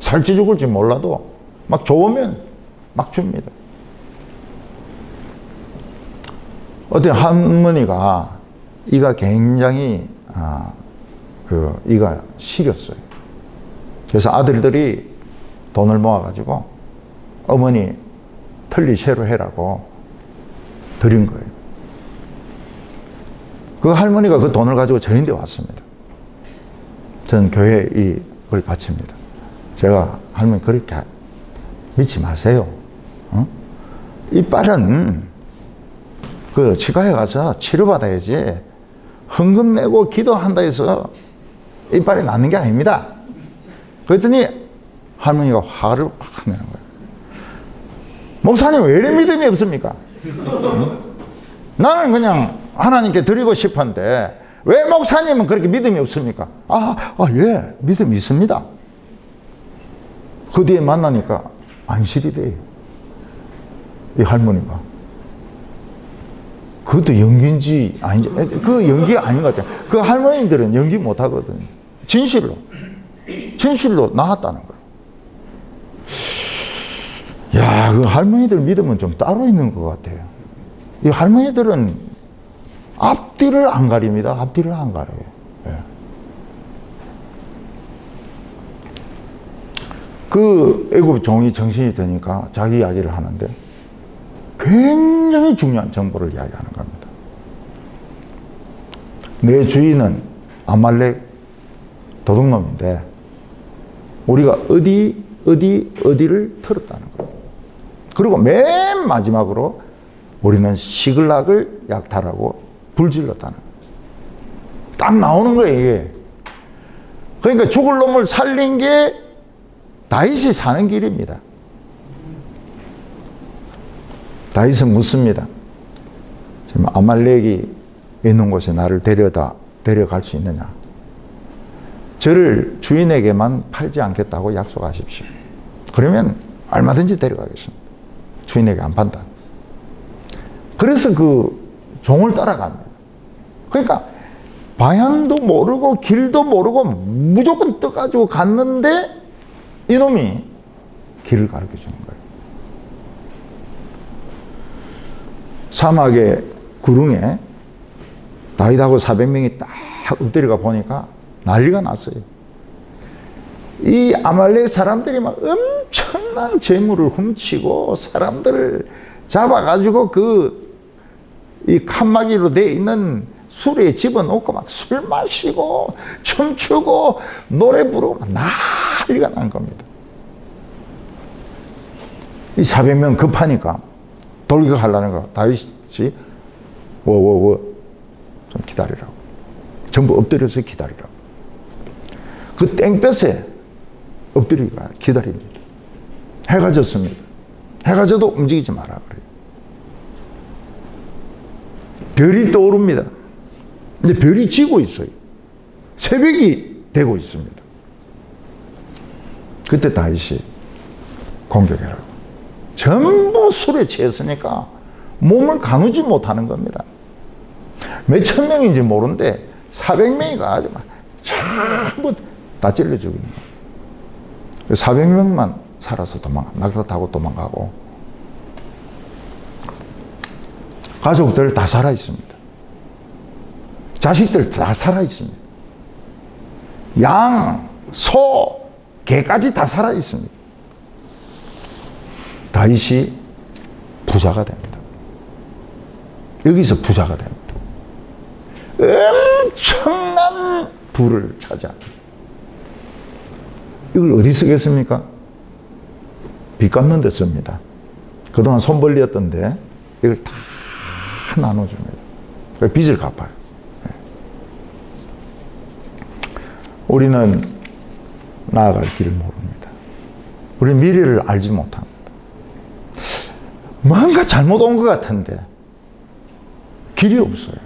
[SPEAKER 1] 살지 죽을지 몰라도 막 좋으면 막 줍니다. 어떤 할머니가 이가 굉장히 이가 시렸어요. 그래서 아들들이 돈을 모아가지고 어머니 틀니 새로 해라고 드린 거예요. 그 할머니가 그 돈을 가지고 저희한테 왔습니다. 저는 교회에 이걸 바칩니다. 제가 할머니 그렇게 믿지 마세요. 이빨은 그 치과에 가서 치료받아야지 헌금 내고 기도한다 해서 이빨이 낫는 게 아닙니다. 그랬더니 할머니가 화를 확 내는 거예요. 목사님 왜 이렇게 믿음이 없습니까? 나는 그냥 하나님께 드리고 싶은데 왜 목사님은 그렇게 믿음이 없습니까? 예, 믿음이 있습니다. 그 뒤에 만나니까 안실이 돼요. 이 할머니가. 그것도 연기인지 아닌지, 그 연기가 아닌 것 같아요. 그 할머니들은 연기 못 하거든요. 진실로 나았다는 거예요. 야, 그 할머니들 믿음은 좀 따로 있는 것 같아요. 이 할머니들은 앞뒤를 안 가립니다. 앞뒤를 안 가려요. 예. 그 애굽 종이 정신이 드니까 자기 이야기를 하는데 굉장히 중요한 정보를 이야기하는 겁니다. 내 주인은 아말렉 도둑놈인데 우리가 어디를 털었다는 거예요. 그리고 맨 마지막으로 우리는 시글락을 약탈하고 불질렀다는 거예요. 딱 나오는 거예요, 이게. 그러니까 죽을 놈을 살린 게 다윗이 사는 길입니다. 다윗은 묻습니다. 지금 아말렉이 있는 곳에 나를 데려갈 수 있느냐? 저를 주인에게만 팔지 않겠다고 약속하십시오. 그러면 얼마든지 데려가겠습니다. 주인에게 안 판다. 그래서 그 종을 따라갑니다. 그러니까 방향도 모르고 길도 모르고 무조건 떠가지고 갔는데 이놈이 길을 가르쳐 주는 거예요. 사막의 구릉에 다윗하고 400명이 딱 엎드려가 보니까 난리가 났어요. 이 아말렉 사람들이 막 엄청난 재물을 훔치고 사람들을 잡아가지고 이 칸막이로 되어 있는 술에 집어넣고 막 술 마시고 춤추고 노래 부르고 막 난리가 난 겁니다. 이 400명 급하니까 돌격하려는 거. 다윗이 좀 기다리라고. 전부 엎드려서 기다리라고. 그 땡볕에 엎드리가 기다립니다. 해가 졌습니다. 해가 져도 움직이지 마라 그래요. 별이 떠오릅니다. 근데 별이 지고 있어요. 새벽이 되고 있습니다. 그때 다윗이 공격해라고. 전부 술에 취했으니까 몸을 가누지 못하는 겁니다. 몇천 명인지 모르는데 400명이 가가지고 전부 다 찔러 죽이는 거예요. 400명만 살아서 낙타 타고 도망가고 가족들 다 살아 있습니다. 자식들 다 살아 있습니다. 양, 소, 개까지 다 살아 있습니다. 다윗이 부자가 됩니다. 여기서 부자가 됩니다. 엄청난 부를 차지합니다. 이걸 어디 쓰겠습니까? 빚 갚는 데 씁니다. 그동안 손벌리였던데 이걸 다 나눠줍니다. 빚을 갚아요. 우리는 나아갈 길을 모릅니다. 우리는 미래를 알지 못합니다. 뭔가 잘못 온 것 같은데 길이 없어요.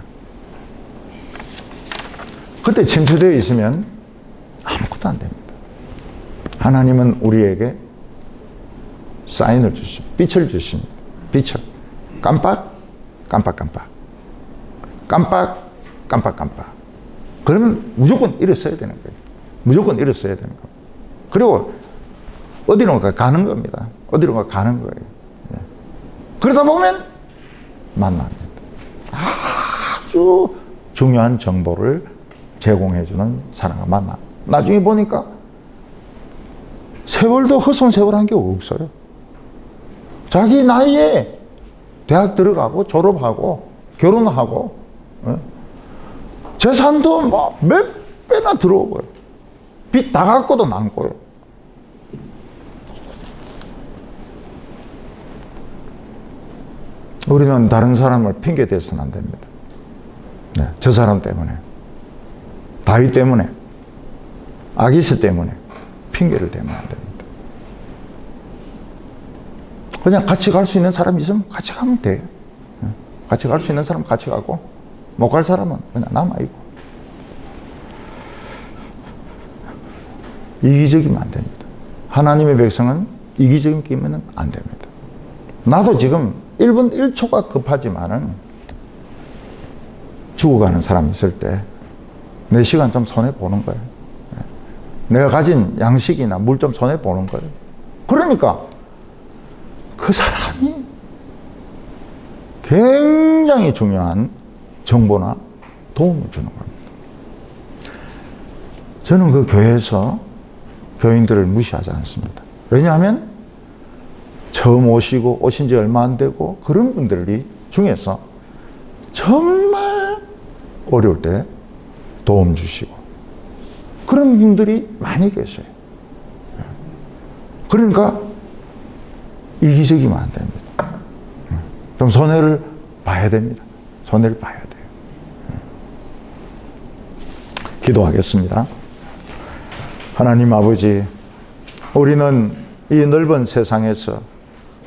[SPEAKER 1] 그때 침체되어 있으면 아무것도 안 됩니다. 하나님은 우리에게 사인을 주십니다. 빛을 주십니다. 빛을. 깜빡, 깜빡, 깜빡. 깜빡, 깜빡, 깜빡. 그러면 무조건 일어서야 되는 거예요. 무조건 일어서야 되는 거예요. 그리고 어디론가 가는 겁니다. 어디론가 가는 거예요. 그러다 보면 만납니다. 아주 중요한 정보를 제공해주는 사람과 만나. 나중에 보니까 세월도 허송세월한 게 없어요. 자기 나이에 대학 들어가고 졸업하고 결혼하고 재산도 뭐 몇 배나 들어오고요. 빚 다 갖고도 남고요. 우리는 다른 사람을 핑계 대서는 안 됩니다. 네, 저 사람 때문에, 다윗 때문에, 아기스 때문에 핑계를 대면 안 됩니다. 그냥 같이 갈 수 있는 사람이 있으면 같이 가면 돼요. 같이 갈 수 있는 사람은 같이 가고 못 갈 사람은 그냥 남아있고. 이기적이면 안 됩니다. 하나님의 백성은 이기적이면 안 됩니다. 나도 지금 1분 1초가 급하지만은 죽어가는 사람이 있을 때 내 시간 좀 손해보는 거예요. 내가 가진 양식이나 물 좀 손해보는 거예요. 그러니까 그 사람이 굉장히 중요한 정보나 도움을 주는 겁니다. 저는 그 교회에서 교인들을 무시하지 않습니다. 왜냐하면 처음 오신 지 얼마 안 되고 그런 분들이 중에서 정말 어려울 때 도움 주시고 그런 분들이 많이 계세요. 그러니까 이기적이면 안 됩니다. 좀 손해를 봐야 됩니다. 손해를 봐야 돼요. 기도하겠습니다. 하나님 아버지, 우리는 이 넓은 세상에서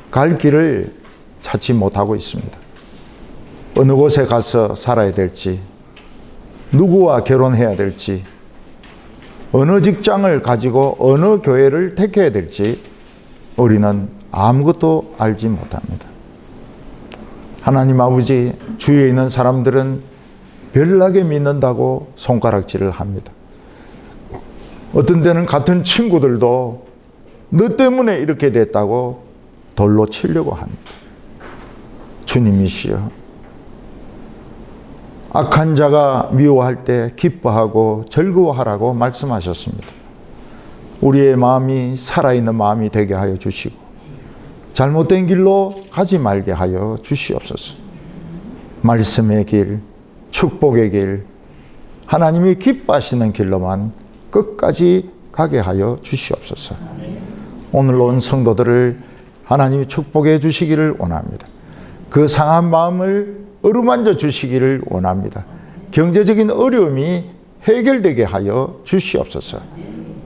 [SPEAKER 1] 갈 길을 찾지 못하고 있습니다. 어느 곳에 가서 살아야 될지, 누구와 결혼해야 될지, 어느 직장을 가지고 어느 교회를 택해야 될지 우리는 아무것도 알지 못합니다. 하나님 아버지, 주위에 있는 사람들은 별나게 믿는다고 손가락질을 합니다. 어떤 때는 같은 친구들도 너 때문에 이렇게 됐다고 돌로 치려고 합니다. 주님이시여, 악한 자가 미워할 때 기뻐하고 즐거워하라고 말씀하셨습니다. 우리의 마음이 살아있는 마음이 되게 하여 주시고 잘못된 길로 가지 말게 하여 주시옵소서. 말씀의 길, 축복의 길, 하나님이 기뻐하시는 길로만 끝까지 가게 하여 주시옵소서. 오늘 온 성도들을 하나님이 축복해 주시기를 원합니다. 그 상한 마음을 어루만져 주시기를 원합니다. 경제적인 어려움이 해결되게 하여 주시옵소서.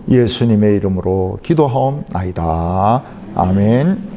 [SPEAKER 1] 예수님의 이름으로 기도하옵나이다. 아멘.